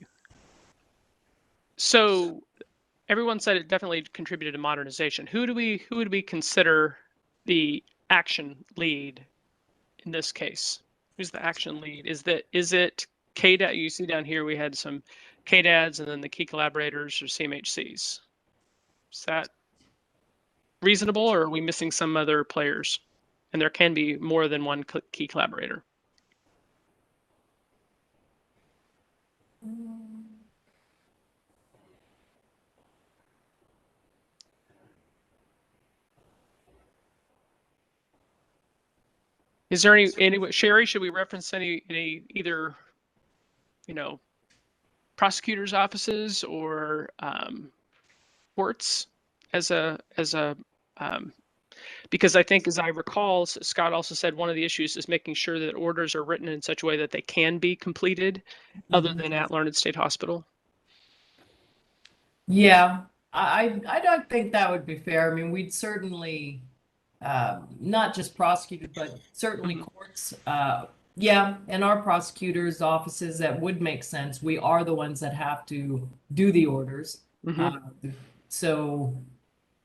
So everyone said it definitely contributed to modernization. Who would we consider the action lead in this case? Who's the action lead? Is it KDAD? You see down here we had some KDADs and then the key collaborators or CMHCs. Is that reasonable, or are we missing some other players? And there can be more than one key collaborator. Is there any Sherry, should we reference any either, prosecutors' offices or courts as a because I think, as I recall, Scott also said one of the issues is making sure that orders are written in such a way that they can be completed other than at Larned State Hospital. Yeah, I don't think that would be fair. I mean, we'd certainly not just prosecutors, but certainly courts Yeah, and our prosecutors' offices, that would make sense. We are the ones that have to do the orders. Mhm. So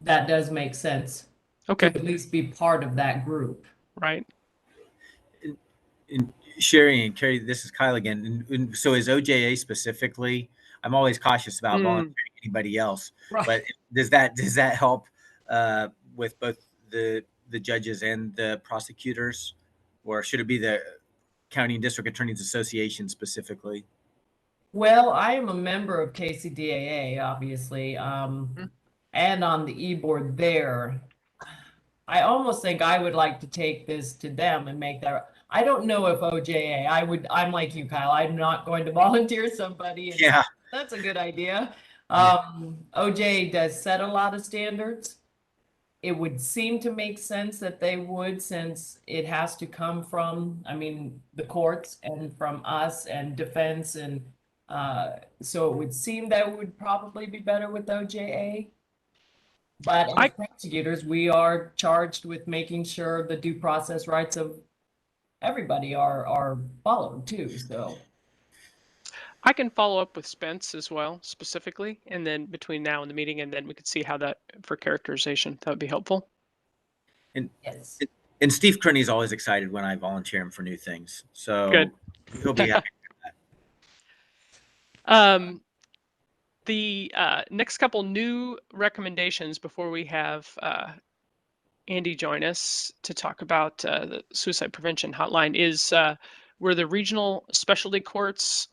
that does make sense to Okay, at least be part of that group. right. And Sherry and Carrie, this is Kyle again. And so is OJA specifically? I'm always cautious about volunteering anybody else, Right. but does that help with both the judges and the prosecutors, or should it be the County and District Attorneys Association specifically? Well, I am a member of KCDAA, obviously, and on the e-board there. I almost think I would like to take this to them and make that. I don't know if OJA, I'm like you, Kyle. I'm not going to volunteer somebody. And Yeah. that's a good idea. Yeah. OJA does set a lot of standards. It would seem to make sense that they would, since it has to come from, I mean, the courts and from us and defense. And so it would seem that would probably be better with OJA. But as prosecutors, we are charged with making sure the due process rights of everybody are followed too. So I can follow up with Spence as well, specifically, and then between now and the meeting, and then we could see how that for characterization. That would be helpful. And yes. and Steve Kearney's always excited when I volunteer him for new things. So Good. he'll be happy. The next couple new recommendations before we have Andy join us to talk about the suicide prevention hotline is where the regional specialty courts,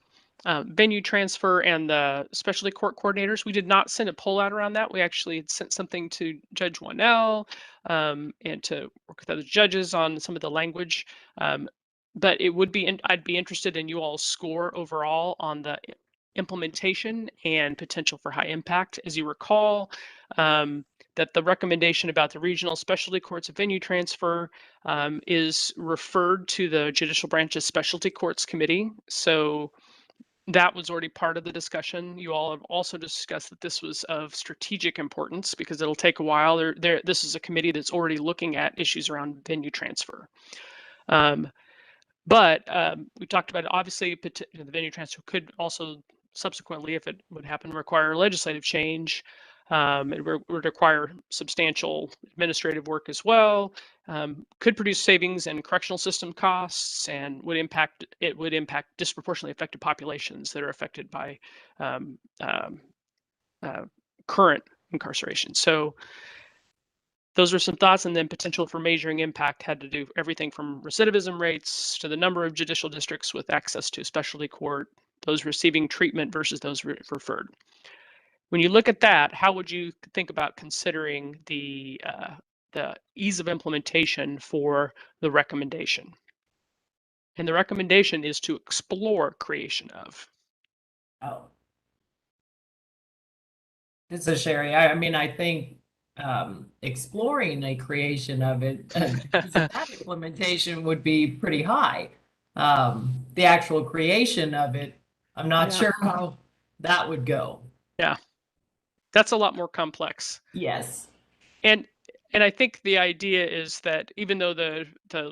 venue transfer, and the specialty court coordinators. We did not send a poll out around that. We actually had sent something to Judge Wanell and to work with other judges on some of the language. But it would be, I'd be interested in you all's score overall on the implementation and potential for high impact. As you recall, that the recommendation about the regional specialty courts of venue transfer is referred to the judicial branch's specialty courts committee. So that was already part of the discussion. You all have also discussed that this was of strategic importance because it'll take a while. This is a committee that's already looking at issues around venue transfer. But we talked about, obviously, the venue transfer could also subsequently, if it would happen, require legislative change. It would require substantial administrative work as well. Could produce savings in correctional system costs, and would impact disproportionately affected populations that are affected by current incarceration. So those are some thoughts, and then potential for measuring impact had to do everything from recidivism rates to the number of judicial districts with access to a specialty court, those receiving treatment versus those referred. When you look at that, how would you think about considering the ease of implementation for the recommendation? And the recommendation is to explore creation of. Oh. This is Sherry. I mean, I think exploring a creation of it, that implementation would be pretty high. The actual creation of it, I'm not sure how that would go. Yeah, that's a lot more complex. Yes. And I think the idea is that even though the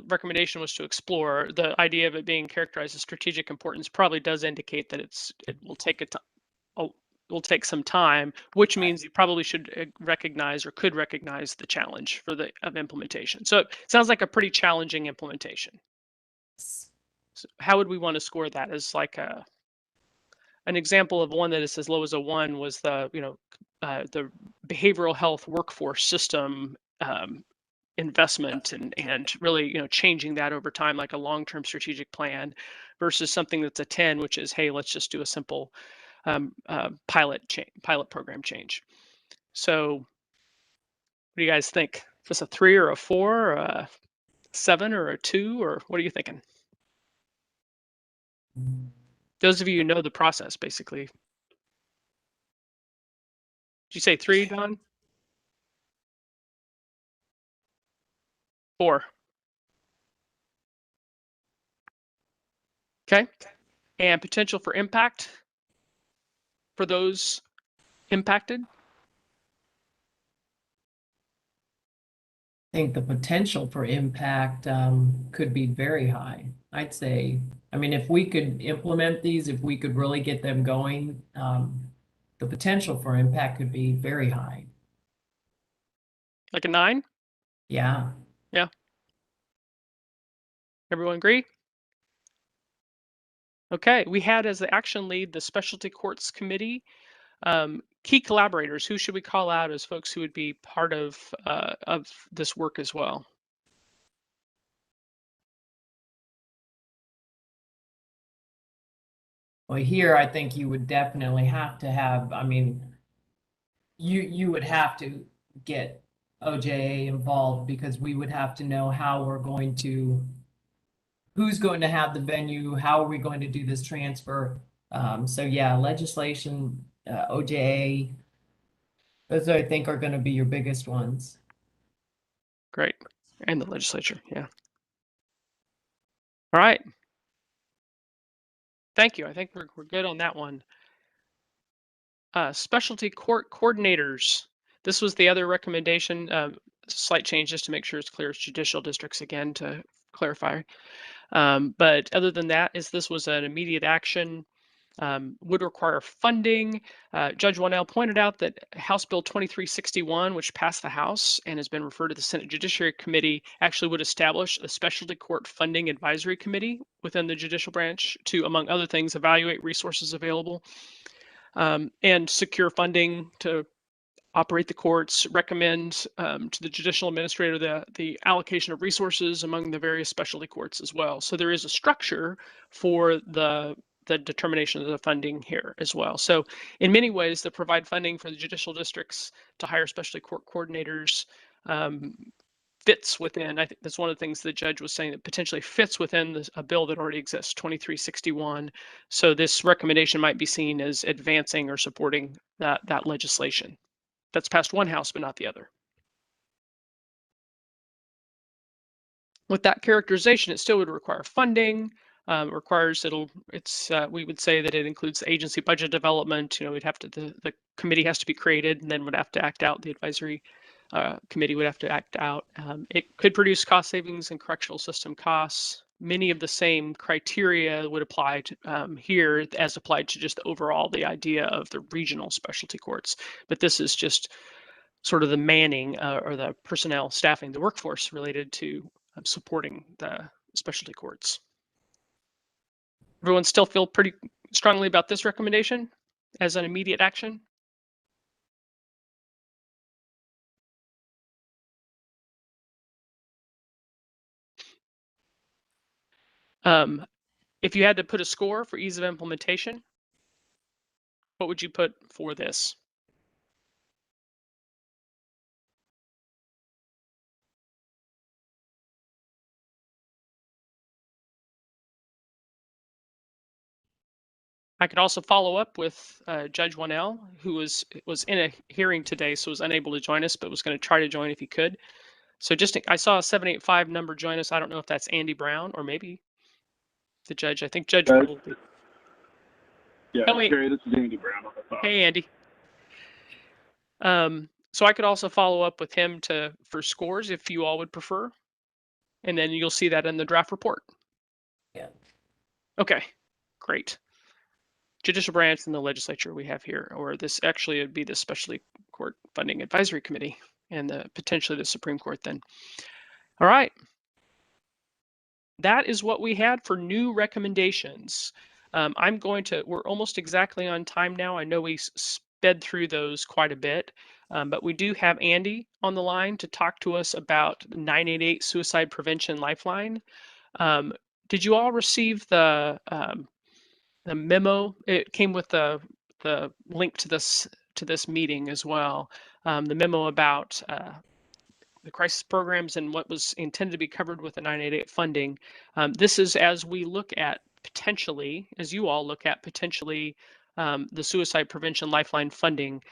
recommendation was to explore, the idea of it being characterized as strategic importance probably does indicate that it will take some time, which means you probably should recognize or could recognize the challenge of implementation. So it sounds like a pretty challenging implementation. So how would we want to score that? As like an example of one that is as low as a 1 was the behavioral health workforce system investment and really changing that over time, like a long-term strategic plan, versus something that's a 10, which is, hey, let's just do a simple pilot program change. So what do you guys think? Is this a 3 or a 4 or a 7 or a 2, or what are you thinking? Those of you who know the process, basically. Did you say 3, Don? 4. Okay. And potential for impact for those impacted? think the potential for impact could be very high. I'd say, I mean, if we could implement these, if we could really get them going, the potential for impact could be very high. Like a 9? Yeah. Yeah. Everyone agree? Okay, we had as the action lead the Specialty Courts Committee. Key collaborators, who should we call out as folks who would be part of this work as well? Well, here I think you would definitely have to have, I mean, you would have to get OJA involved because we would have to know how we're going to, who's going to have the venue, how are we going to do this transfer? So yeah, legislation, OJA, those I think are going to be your biggest ones. Great. And the legislature, yeah. All right. Thank you. I think we're good on that one. Specialty court coordinators. This was the other recommendation, slight change just to make sure it's clear. It's judicial districts again to clarify. But other than that, this was an immediate action, would require funding. Judge Wannell pointed out that House Bill 2361, which passed the House and has been referred to the Senate Judiciary Committee, actually would establish a specialty court funding advisory committee within the judicial branch to, among other things, evaluate resources available and secure funding to operate the courts, recommend to the judicial administrator the allocation of resources among the various specialty courts as well. So there is a structure for the determination of the funding here as well. So in many ways, the provide funding for the judicial districts to hire specialty court coordinators fits within, I think that's one of the things the judge was saying, that potentially fits within a bill that already exists, 2361. So this recommendation might be seen as advancing or supporting that legislation. That's passed one house, but not the other. With that characterization, it still would require funding. Requires we would say that it includes the agency budget development. You know, we'd have to the committee has to be created, and then would have to act out. The advisory committee would have to act out. It could produce cost savings and correctional system costs. Many of the same criteria would apply to here as applied to just the idea of the regional specialty courts. But this is just sort of the manning or the personnel staffing, the workforce related to supporting the specialty courts. Everyone still feel pretty strongly about this recommendation as an immediate action? If you had to put a score for ease of implementation, what would you put for this? I could also follow up with Judge Wannell, who was in a hearing today, so was unable to join us, but was going to try to join if he could. So I saw a 785 number join us. I don't know if that's Andy Brown or maybe the judge. I think Judge probably. Yeah, oh, wait. Gary, this is Andy Brown on the phone. Hey, Andy. So I could also follow up with him for scores if you all would prefer, and then you'll see that in the draft report. Yeah. Okay, great. Judicial branch and the legislature we have here, or this actually would be the Specialty Court Funding Advisory Committee and potentially the Supreme Court then. All right. That is what we had for new recommendations. We're almost exactly on time now. I know we sped through those quite a bit, but we do have Andy on the line to talk to us about 988 Suicide Prevention Lifeline. Did you all receive the memo? It came with the link to this meeting as well. The memo about the crisis programs and what was intended to be covered with the 988 funding. This is as we look at potentially, as you all look at potentially the Suicide Prevention Lifeline funding.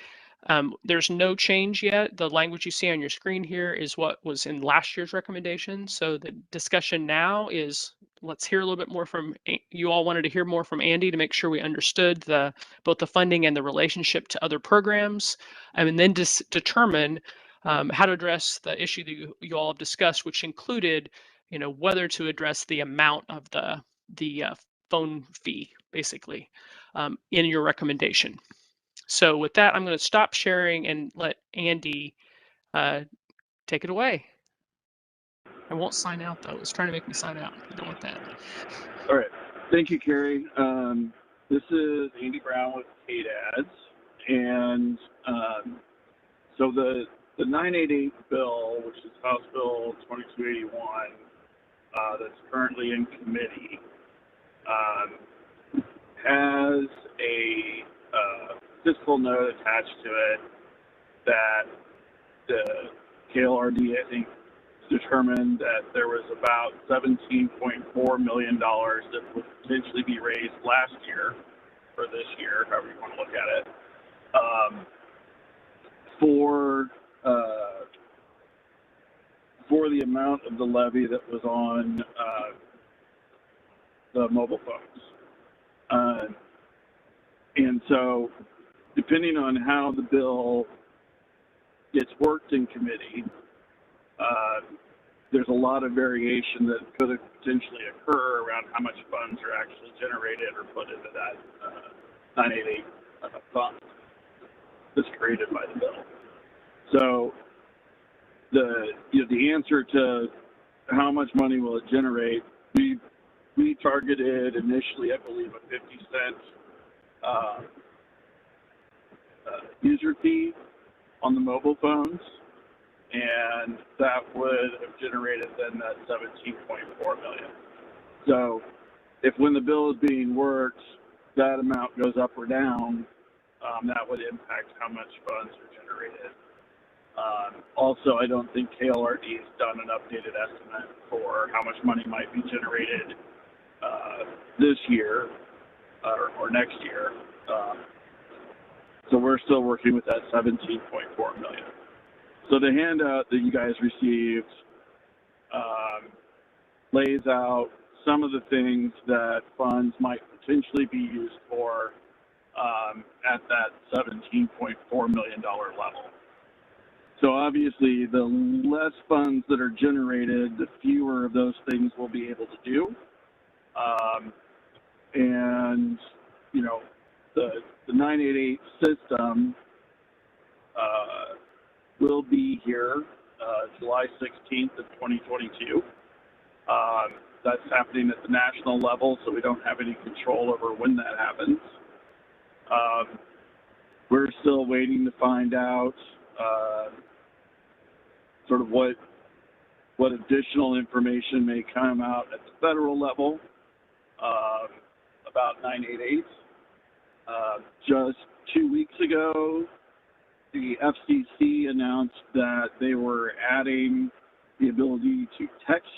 There's no change yet. The language you see on your screen here is what was in last year's recommendation. So the discussion now is, let's hear a little bit more from, you all wanted to hear more from Andy to make sure we understood both the funding and the relationship to other programs, and then determine how to address the issue that you all have discussed, which included, whether to address the amount of the phone fee, basically, in your recommendation. So with that, I'm going to stop sharing and let Andy take it away. I won't sign out, though. It's trying to make me sign out. I don't want that. All right. Thank you, Carrie. This is Andy Brown with KDADS. And so the 988 bill, which is House Bill 2281, that's currently in committee, has a fiscal note attached to it that the KLRD, I think, determined that there was about $17.4 million that would potentially be raised last year, or this year, however you want to look at it, for the amount of the levy that was on the mobile phones. And so, depending on how the bill gets worked in committee, there's a lot of variation that could potentially occur around how much funds are actually generated or put into that 988 fund that's created by the bill. So the answer to how much money will it generate, we targeted initially, I believe, a 50-cent user fee on the mobile phones, and that would have generated then that $17.4 million. So if when the bill is being worked, that amount goes up or down, that would impact how much funds are generated. Also, I don't think KLRD has done an updated estimate for how much money might be generated this year or next year. So we're still working with that $17.4 million. So the handout that you guys received lays out some of the things that funds might potentially be used for at that $17.4 million level. So obviously, the less funds that are generated, the fewer of those things we'll be able to do. And, the 988 system will be here July 16th of 2022. That's happening at the national level, so we don't have any control over when that happens. We're still waiting to find out sort of what additional information may come out at the federal level about 988. Just 2 weeks ago, the FCC announced that they were adding the ability to text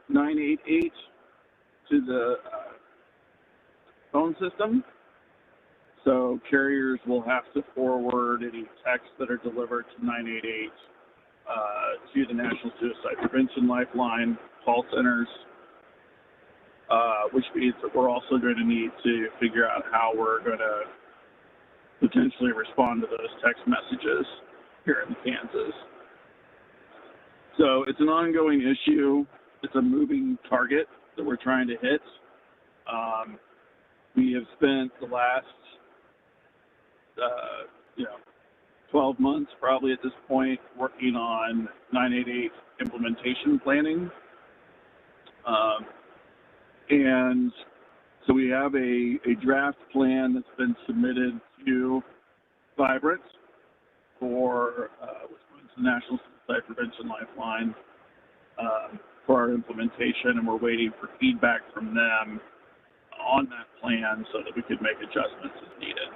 988 to the phone system. So carriers will have to forward any texts that are delivered to 988 to the National Suicide Prevention Lifeline call centers, which means that we're also going to need to figure out how we're going to potentially respond to those text messages here in Kansas. So it's an ongoing issue. It's a moving target that we're trying to hit. We have spent the last 12 months probably at this point working on 988 implementation planning. And so we have a draft plan that's been submitted to Vibrant for the National Suicide Prevention Lifeline for our implementation, and we're waiting for feedback from them on that plan so that we could make adjustments as needed.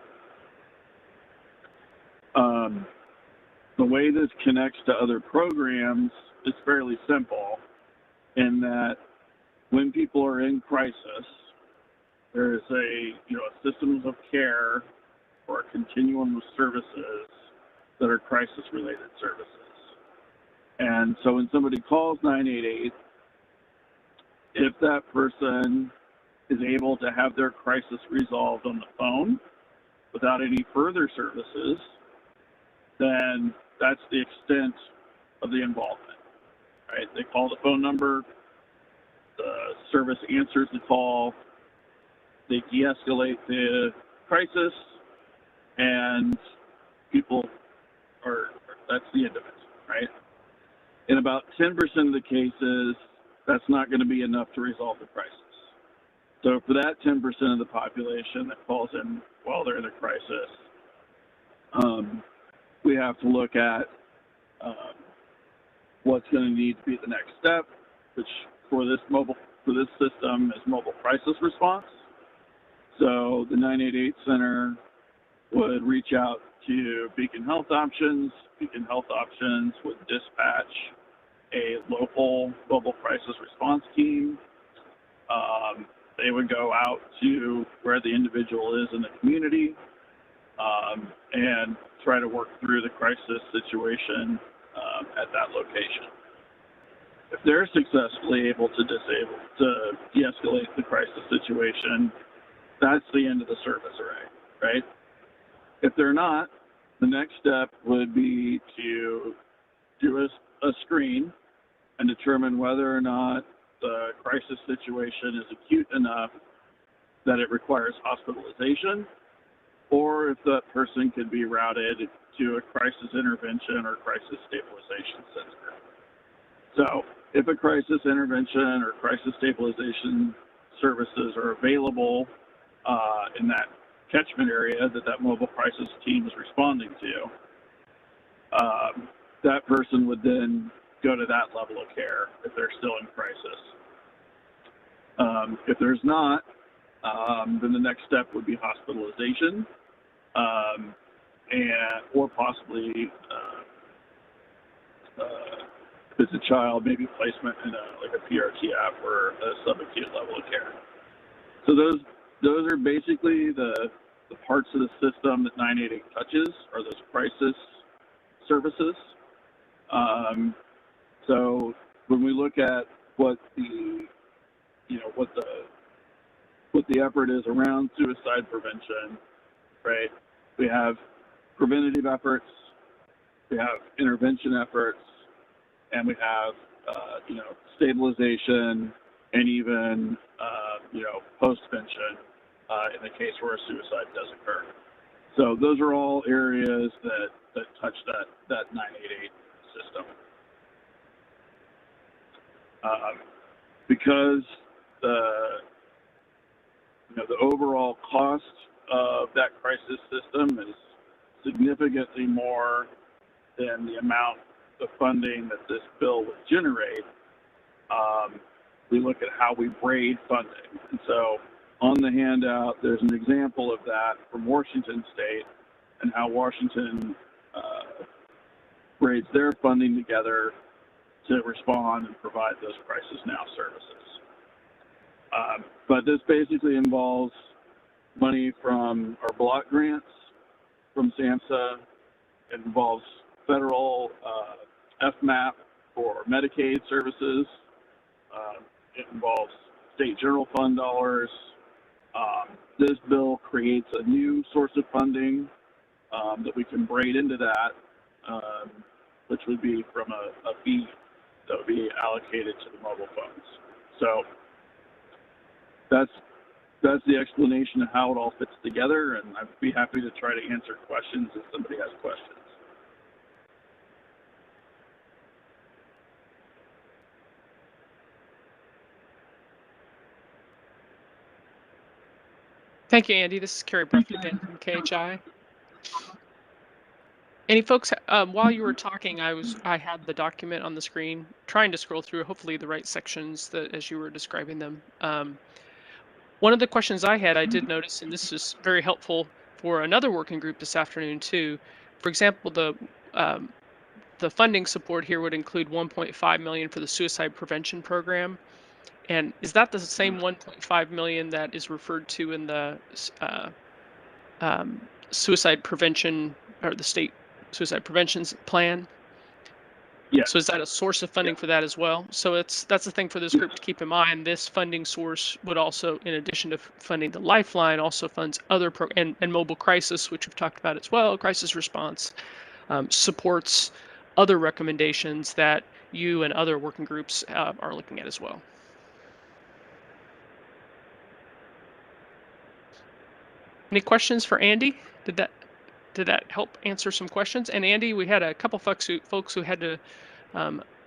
The way this connects to other programs is fairly simple in that when people are in crisis, there is a systems of care or a continuum of services that are crisis-related services. And so when somebody calls 988, if that person is able to have their crisis resolved on the phone without any further services, then that's the extent of the involvement, right? They call the phone number, the service answers the call, they de-escalate the crisis, and people that's the end of it, right? In about 10% of the cases, that's not going to be enough to resolve the crisis. So for that 10% of the population that falls in while they're in a crisis, we have to look at what's going to need to be the next step, which for this system is mobile crisis response. So the 988 Center would reach out to Beacon Health Options. Beacon Health Options would dispatch a local mobile crisis response team. They would go out to where the individual is in the community and try to work through the crisis situation at that location. If they're successfully able to de-escalate the crisis situation, that's the end of the service array, right? If they're not, the next step would be to do a screen and determine whether or not the crisis situation is acute enough that it requires hospitalization, or if that person could be routed to a crisis intervention or crisis stabilization center. So if a crisis intervention or crisis stabilization services are available in that catchment area that mobile crisis team is responding to, that person would then go to that level of care if they're still in crisis. If there's not, then the next step would be hospitalization, or possibly if it's a child, maybe placement in a PRTF or a subacute level of care. So those are basically the parts of the system that 988 touches, are those crisis services. So when we look at what the effort is around suicide prevention, right? We have preventative efforts, we have intervention efforts, and we have stabilization and even postvention in the case where a suicide does occur. So those are all areas that touch that 988 system. Because the overall cost of that crisis system is significantly more than the amount of funding that this bill would generate, we look at how we braid funding. And so on the handout, there's an example of that from Washington State and how Washington braids their funding together to respond and provide those Crisis Now services. But this basically involves money from our block grants from SAMHSA. It involves federal FMAP for Medicaid services. It involves state general fund dollars. This bill creates a new source of funding that we can braid into that, which would be from a fee that would be allocated to the mobile phones. So that's the explanation of how it all fits together, and I'd be happy to try to answer questions if somebody has questions. Thank you, Andy. This is Carrie Bruff again from KHI. Any folks, while you were talking, I had the document on the screen, trying to scroll through, hopefully the right sections that as you were describing them. One of the questions I had, I did notice, and this is very helpful for another working group this afternoon too. For example, the funding support here would include $1.5 million for the suicide prevention program. And is that the same $1.5 million that is referred to in the suicide prevention or the state suicide prevention plan? Yeah. So is that a source of funding for that as well? So that's the thing for this group to keep in mind. This funding source would also, in addition to funding the Lifeline, also funds other and mobile crisis, which we've talked about as well, crisis response, supports other recommendations that you and other working groups are looking at as well. Any questions for Andy? Did that help answer some questions? And Andy, we had a couple folks who had to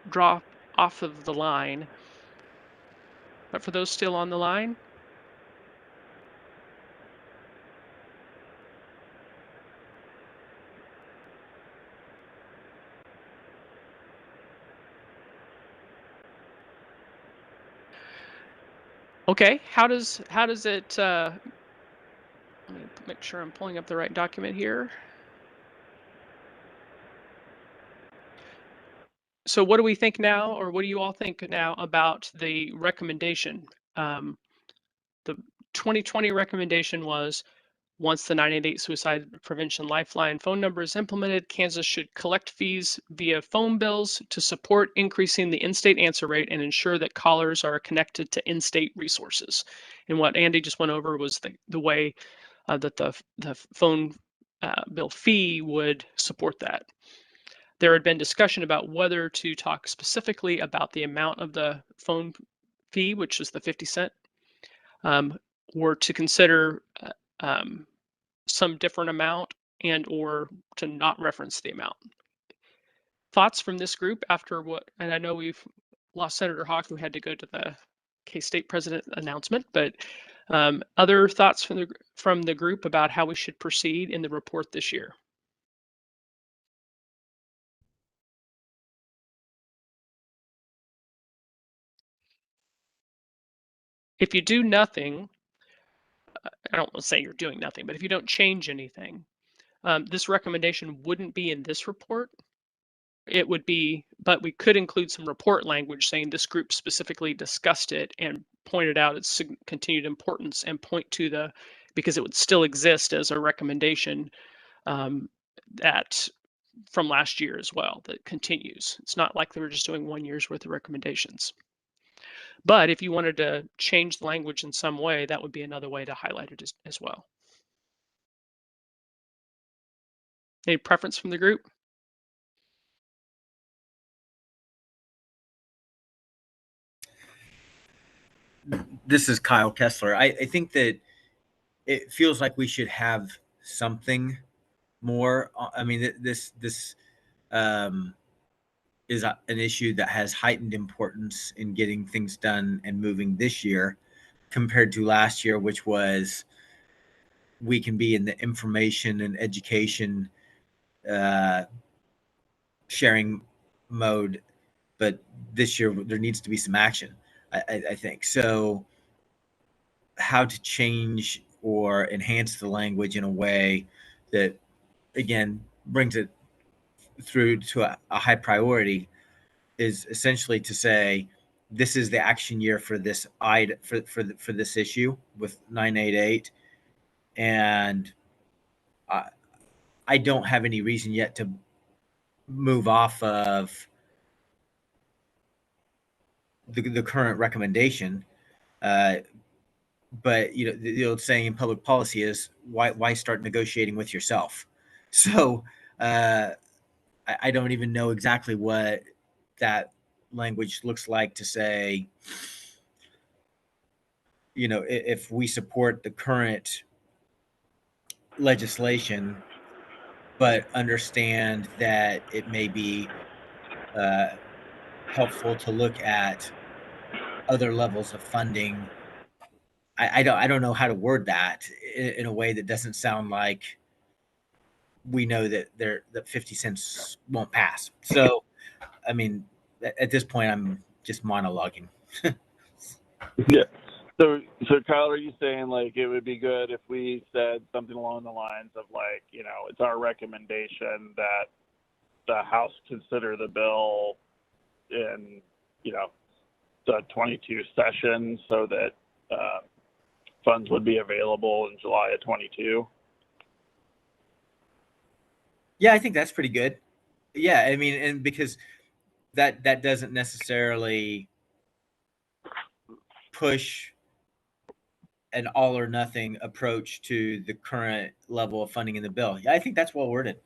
drop off of the line, but for those still on the line. Okay, how does it? Let me make sure I'm pulling up the right document here. So what do we think now, or what do you all think now about the recommendation? The 2020 recommendation was, once the 988 suicide prevention lifeline phone number is implemented, Kansas should collect fees via phone bills to support increasing the in-state answer rate and ensure that callers are connected to in-state resources. And what Andy just went over was the way that the phone bill fee would support that. There had been discussion about whether to talk specifically about the amount of the phone fee, which is the 50 cent, or to consider some different amount and or to not reference the amount. Thoughts from this group after what, and I know we've lost Senator Hawk, who had to go to the K-State president announcement, but other thoughts from the group about how we should proceed in the report this year? If you do nothing, I don't want to say you're doing nothing, but if you don't change anything, this recommendation wouldn't be in this report. It would be, but we could include some report language saying this group specifically discussed it and pointed out its continued importance and point to because it would still exist as a recommendation that from last year as well, that continues. It's not like they were just doing 1 year's worth of recommendations. But if you wanted to change the language in some way, that would be another way to highlight it as well. Any preference from the group? This is Kyle Kessler. I think that it feels like we should have something more. I mean, this is an issue that has heightened importance in getting things done and moving this year compared to last year, which was we can be in the information and education sharing mode, but this year there needs to be some action. I think so. How to change or enhance the language in a way that, again, brings it through to a high priority is essentially to say this is the action year for this for this issue with 988, and I don't have any reason yet to move off of the current recommendation. But the old saying in public policy is why start negotiating with yourself? So I don't even know exactly what that language looks like to say, if we support the current legislation, but understand that it may be helpful to look at other levels of funding. I don't know how to word that in a way that doesn't sound like we know that that 50 cents won't pass. So, I mean, at this point, I'm just monologuing. Yeah. So Kyle, are you saying like it would be good if we said something along the lines of like, it's our recommendation that the House consider the bill in, the 22 session so that funds would be available in July of 22? Yeah, I think that's pretty good. Yeah, I mean, and because that doesn't necessarily push an all or nothing approach to the current level of funding in the bill. Yeah, I think that's well worded.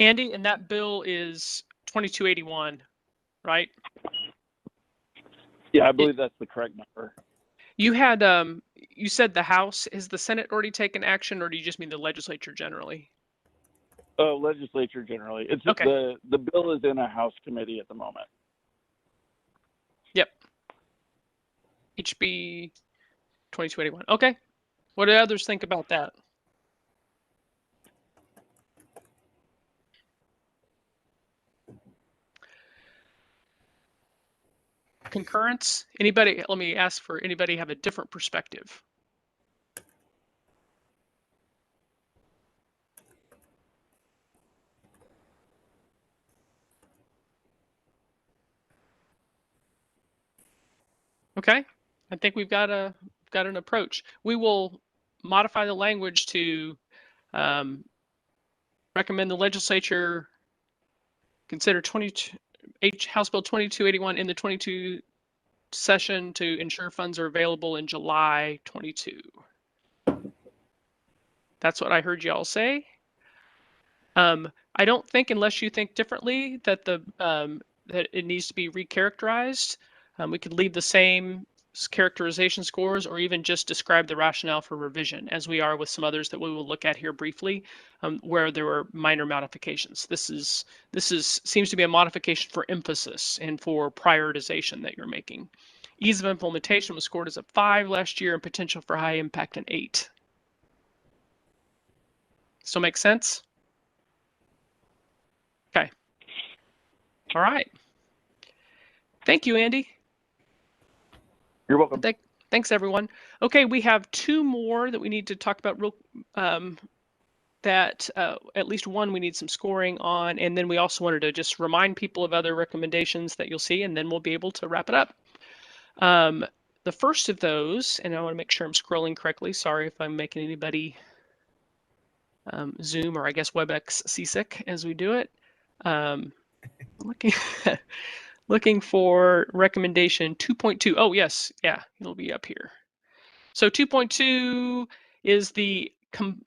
Andy, and that bill is 2281, right? Yeah, I believe that's the correct number. You had you said the House. Has the Senate already taken action, or do you just mean the legislature generally? Legislature generally. It's Okay. the bill is in a House committee at the moment. Yep. HB 2281. Okay. What do others think about that? Concurrence? Anybody? Let me ask for anybody have a different perspective. Okay, I think we've got an approach. We will modify the language to recommend the legislature consider House Bill 2281 in the 22 session to ensure funds are available in July 22. That's what I heard y'all say. I don't think, unless you think differently, that that it needs to be recharacterized. We could leave the same characterization scores, or even just describe the rationale for revision, as we are with some others that we will look at here briefly, where there were minor modifications. This seems to be a modification for emphasis and for prioritization that you're making. Ease of implementation was scored as a 5 last year, and potential for high impact an 8. Still make sense? Okay. All right. Thank you, Andy. You're welcome. Thanks, everyone. Okay, we have 2 more that we need to talk about real that at least one we need some scoring on, and then we also wanted to just remind people of other recommendations that you'll see, and then we'll be able to wrap it up. The first of those, and I want to make sure I'm scrolling correctly. Sorry if I'm making anybody Zoom or I guess WebEx seasick as we do it. Looking for recommendation 2.2. Oh, yes. Yeah, it'll be up here. So 2.2 is the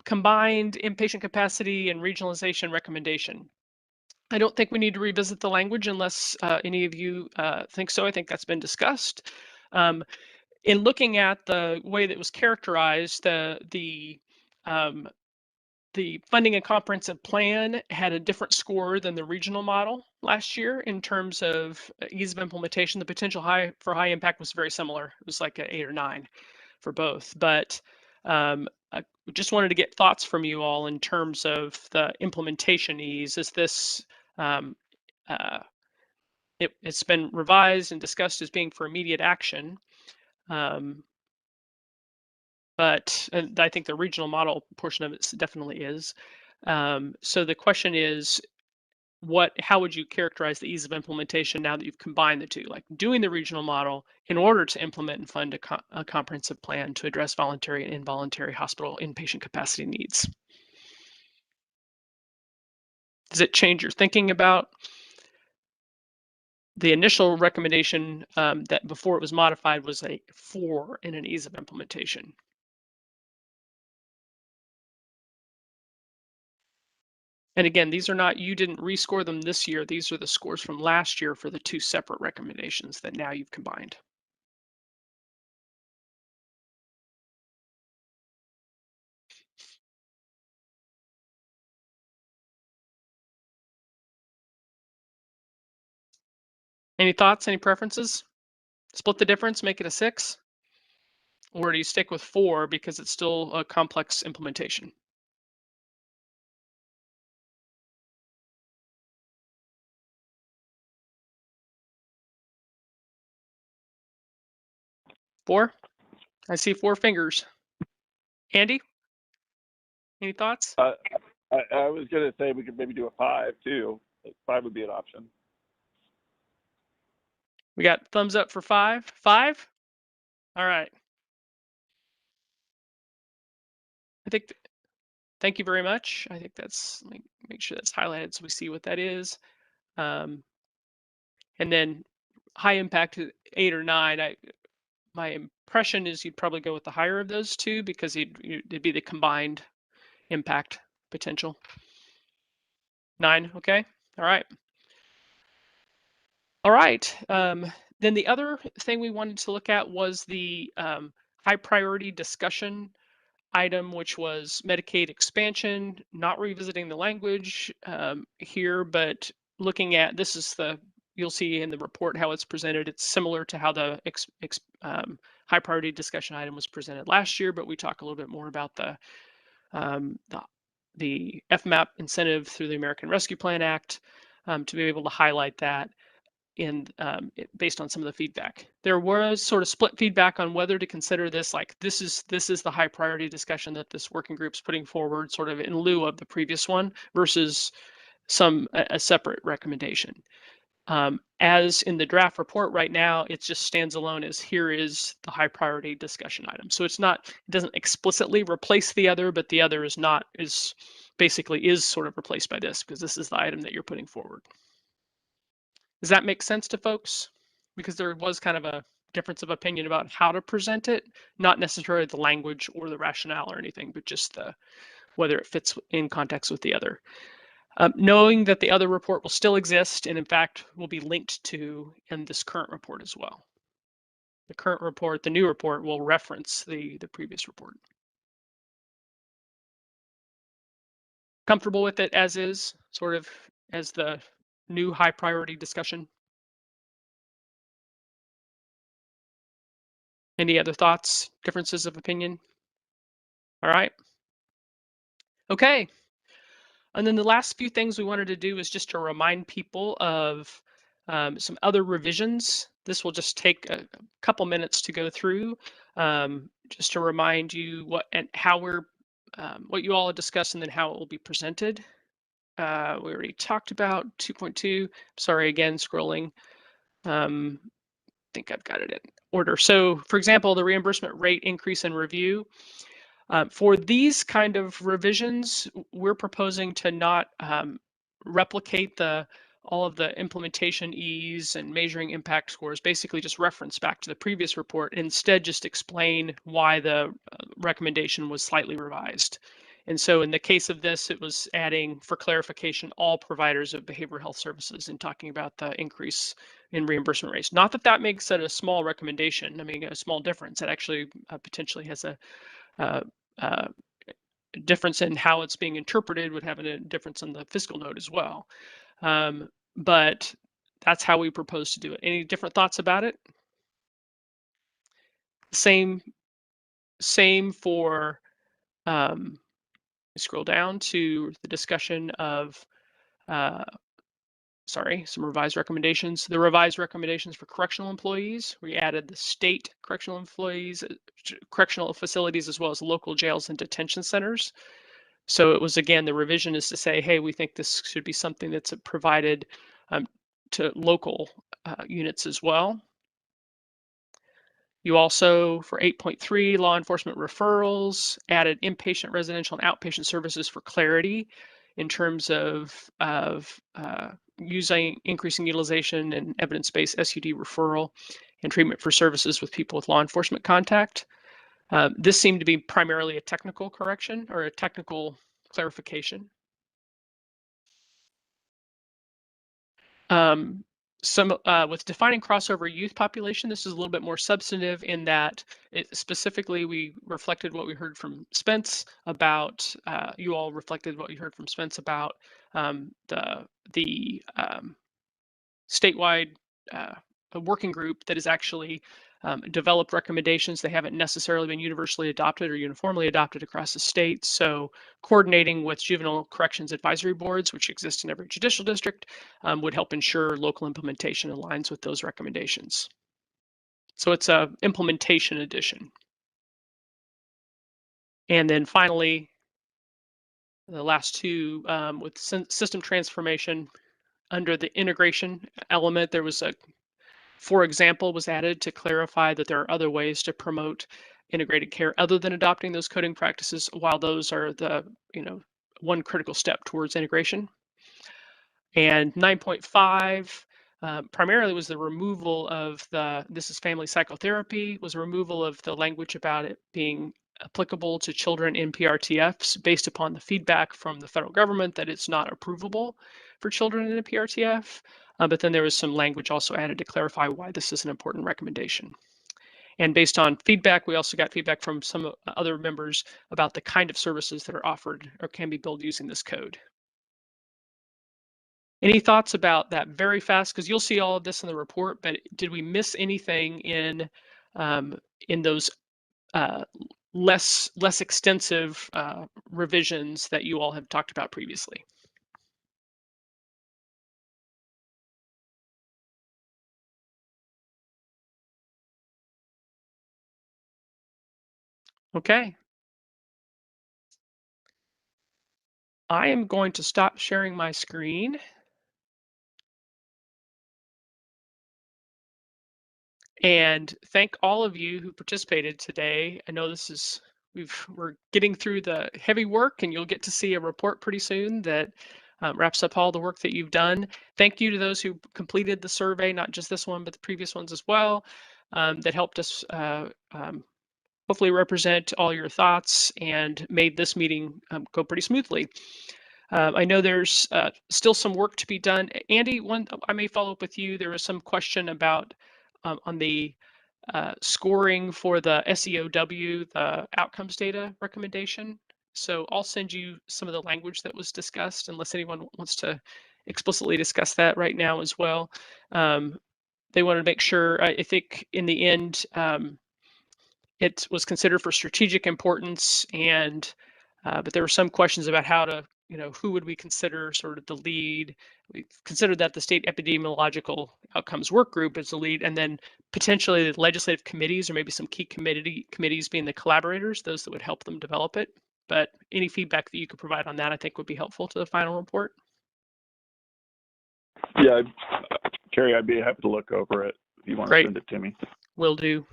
combined inpatient capacity and regionalization recommendation. I don't think we need to revisit the language unless any of you think so. I think that's been discussed. In looking at the way that it was characterized, the funding and comprehensive plan had a different score than the regional model last year in terms of ease of implementation. The potential for high impact was very similar. It was like an 8 or 9 for both. But I just wanted to get thoughts from you all in terms of the implementation ease. Is this it's been revised and discussed as being for immediate action. But I think the regional model portion of it definitely is. So the question is, how would you characterize the ease of implementation now that you've combined the two, like doing the regional model in order to implement and fund a comprehensive plan to address voluntary and involuntary hospital inpatient capacity needs? Does it change your thinking about the initial recommendation that before it was modified was a 4 in an ease of implementation? And again, these are not, you didn't rescore them this year. These are the scores from last year for the 2 separate recommendations that now you've combined. Any thoughts, any preferences? Split the difference, make it a 6? Or do you stick with 4 because it's still a complex implementation? Four? I see 4 fingers. Andy? Any thoughts? I was going to say we could maybe do a 5 too. 5 would be an option. We got thumbs up for 5. 5? All right. Thank you very much. I think that's, make sure that's highlighted so we see what that is. And then high impact 8 or 9. My impression is you'd probably go with the higher of those 2 because it'd be the combined impact potential. 9, okay. All right. All right. Then the other thing we wanted to look at was the high priority discussion item, which was Medicaid expansion, not revisiting the language here, but looking at, this is you'll see in the report how it's presented. It's similar to how the high priority discussion item was presented last year, but we talk a little bit more about the FMAP incentive through the American Rescue Plan Act to be able to highlight that based on some of the feedback. There was sort of split feedback on whether to consider this, like this is the high priority discussion that this working group's putting forward, sort of in lieu of the previous one, versus a separate recommendation. As in the draft report right now, it just stands alone as here is the high priority discussion item. So it doesn't explicitly replace the other, but the other is basically sort of replaced by this, because this is the item that you're putting forward. Does that make sense to folks? Because there was kind of a difference of opinion about how to present it, not necessarily the language or the rationale or anything, but just whether it fits in context with the other. Knowing that the other report will still exist and in fact will be linked to in this current report as well. The current report, the new report, will reference the previous report. Comfortable with it as is, sort of as the new high priority discussion? Any other thoughts, differences of opinion? All right. Okay. And then the last few things we wanted to do is just to remind people of some other revisions. This will just take a couple minutes to go through, just to remind you what you all have discussed and then how it will be presented. We already talked about 2.2. Sorry, again, scrolling. I think I've got it in order. So, for example, the reimbursement rate increase and review. For these kind of revisions, we're proposing to not replicate all of the implementation ease and measuring impact scores, basically just reference back to the previous report, instead just explain why the recommendation was slightly revised. And so in the case of this, it was adding, for clarification, all providers of behavioral health services and talking about the increase in reimbursement rates. Not that that makes it a small recommendation, I mean, a small difference. It actually potentially has a difference in how it's being interpreted, would have a difference in the fiscal note as well. But that's how we propose to do it. Any different thoughts about it? Same for, scroll down to the discussion of, some revised recommendations. The revised recommendations for correctional employees, we added the state correctional employees, correctional facilities, as well as local jails and detention centers. So it was, again, the revision is to say, hey, we think this should be something that's provided to local units as well. You also, for 8.3, law enforcement referrals, added inpatient, residential, and outpatient services for clarity in terms of increasing utilization and evidence-based SUD referral and treatment for services with people with law enforcement contact. This seemed to be primarily a technical correction or a technical clarification. With defining crossover youth population, this is a little bit more substantive in that specifically we reflected what we heard from Spence about, you all reflected what you heard from Spence about the statewide working group that has actually developed recommendations. They haven't necessarily been universally adopted or uniformly adopted across the state. So coordinating with juvenile corrections advisory boards, which exist in every judicial district, would help ensure local implementation aligns with those recommendations. So it's a implementation edition. And then finally, the last two, with system transformation, under the integration element, there was for example, was added to clarify that there are other ways to promote integrated care other than adopting those coding practices, while those are the one critical step towards integration. And 9.5 primarily was the removal of this is family psychotherapy, was a removal of the language about it being applicable to children in PRTFs based upon the feedback from the federal government that it's not approvable for children in a PRTF. But then there was some language also added to clarify why this is an important recommendation. And based on feedback, we also got feedback from some other members about the kind of services that are offered or can be billed using this code. Any thoughts about that very fast? Because you'll see all of this in the report, but did we miss anything in those less extensive revisions that you all have talked about previously? Okay. I am going to stop sharing my screen. And thank all of you who participated today. I know this is, we're getting through the heavy work, and you'll get to see a report pretty soon that wraps up all the work that you've done. Thank you to those who completed the survey, not just this one, but the previous ones as well, that helped us hopefully represent all your thoughts and made this meeting go pretty smoothly. I know there's still some work to be done. Andy, I may follow up with you. There was some question about on the scoring for the SEOW, the outcomes data recommendation. So I'll send you some of the language that was discussed, unless anyone wants to explicitly discuss that right now as well. They wanted to make sure, I think in the end, it was considered for strategic importance, and but there were some questions about how to, who would we consider sort of the lead. We considered that the state epidemiological outcomes work group is the lead, and then potentially the legislative committees, or maybe some key committees being the collaborators, those that would help them develop it. But any feedback that you could provide on that, I think, would be helpful to the final report. Yeah, Carrie, I'd be happy to look over it if you want to send it to me. Will do.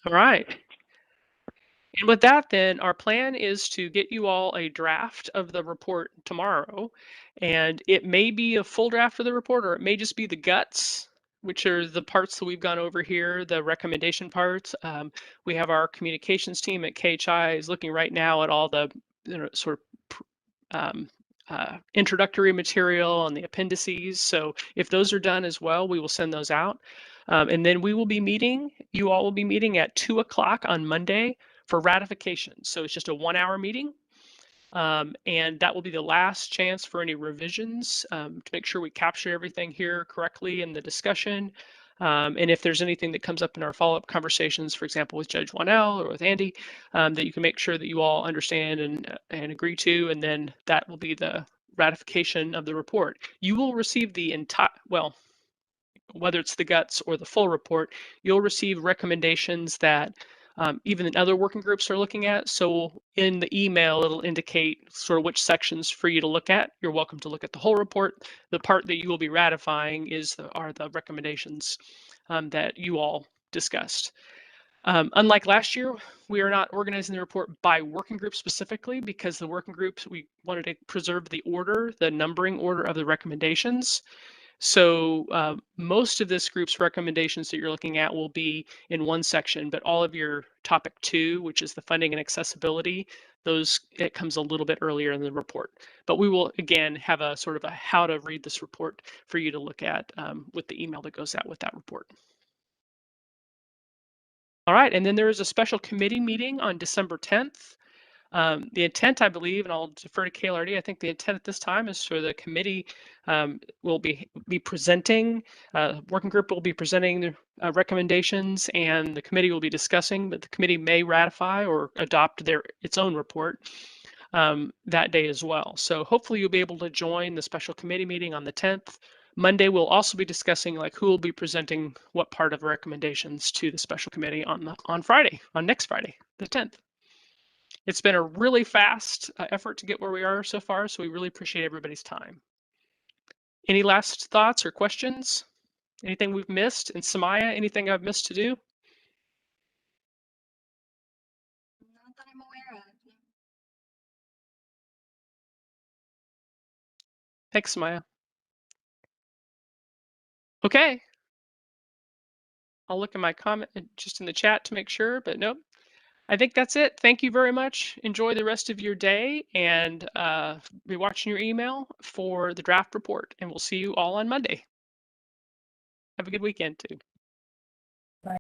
All right. And with that, then, our plan is to get you all a draft of the report tomorrow. And it may be a full draft of the report, or it may just be the guts, which are the parts that we've gone over here, the recommendation parts. We have our communications team at KHI is looking right now at all the sort of introductory material and the appendices. So if those are done as well, we will send those out. And then we will be meeting, you all will be meeting at 2 o'clock on Monday for ratification. So it's just a 1-hour meeting. And that will be the last chance for any revisions to make sure we capture everything here correctly in the discussion. And if there's anything that comes up in our follow-up conversations, for example, with Judge Wanell or with Andy, that you can make sure that you all understand and agree to, and then that will be the ratification of the report. You will receive the entire, well, whether it's the guts or the full report, you'll receive recommendations that even the other working groups are looking at. So in the email, it'll indicate sort of which sections for you to look at. You're welcome to look at the whole report. The part that you will be ratifying are the recommendations that you all discussed. Unlike last year, we are not organizing the report by working group specifically, because the working groups, we wanted to preserve the order, the numbering order of the recommendations. So most of this group's recommendations that you're looking at will be in one section, but all of your topic 2, which is the funding and accessibility, it comes a little bit earlier in the report. But we will, again, have a sort of a how to read this report for you to look at with the email that goes out with that report. All right, and then there is a special committee meeting on December 10th. The intent, I believe, and I'll defer to KLRD, I think the intent at this time is for the committee will be presenting, working group will be presenting the recommendations, and the committee will be discussing, but the committee may ratify or adopt its own report that day as well. So hopefully you'll be able to join the special committee meeting on the 10th. Monday, we'll also be discussing who will be presenting what part of recommendations to the special committee on Friday, on next Friday, the 10th. It's been a really fast effort to get where we are so far, so we really appreciate everybody's time. Any last thoughts or questions? Anything we've missed? And Samaya, anything I've missed to do? Not that I'm aware of. Thanks, Samaya. Okay. I'll look at my comment just in the chat to make sure, but nope. I think that's it. Thank you very much. Enjoy the rest of your day, and be watching your email for the draft report. And we'll see you all on Monday. Have a good weekend too.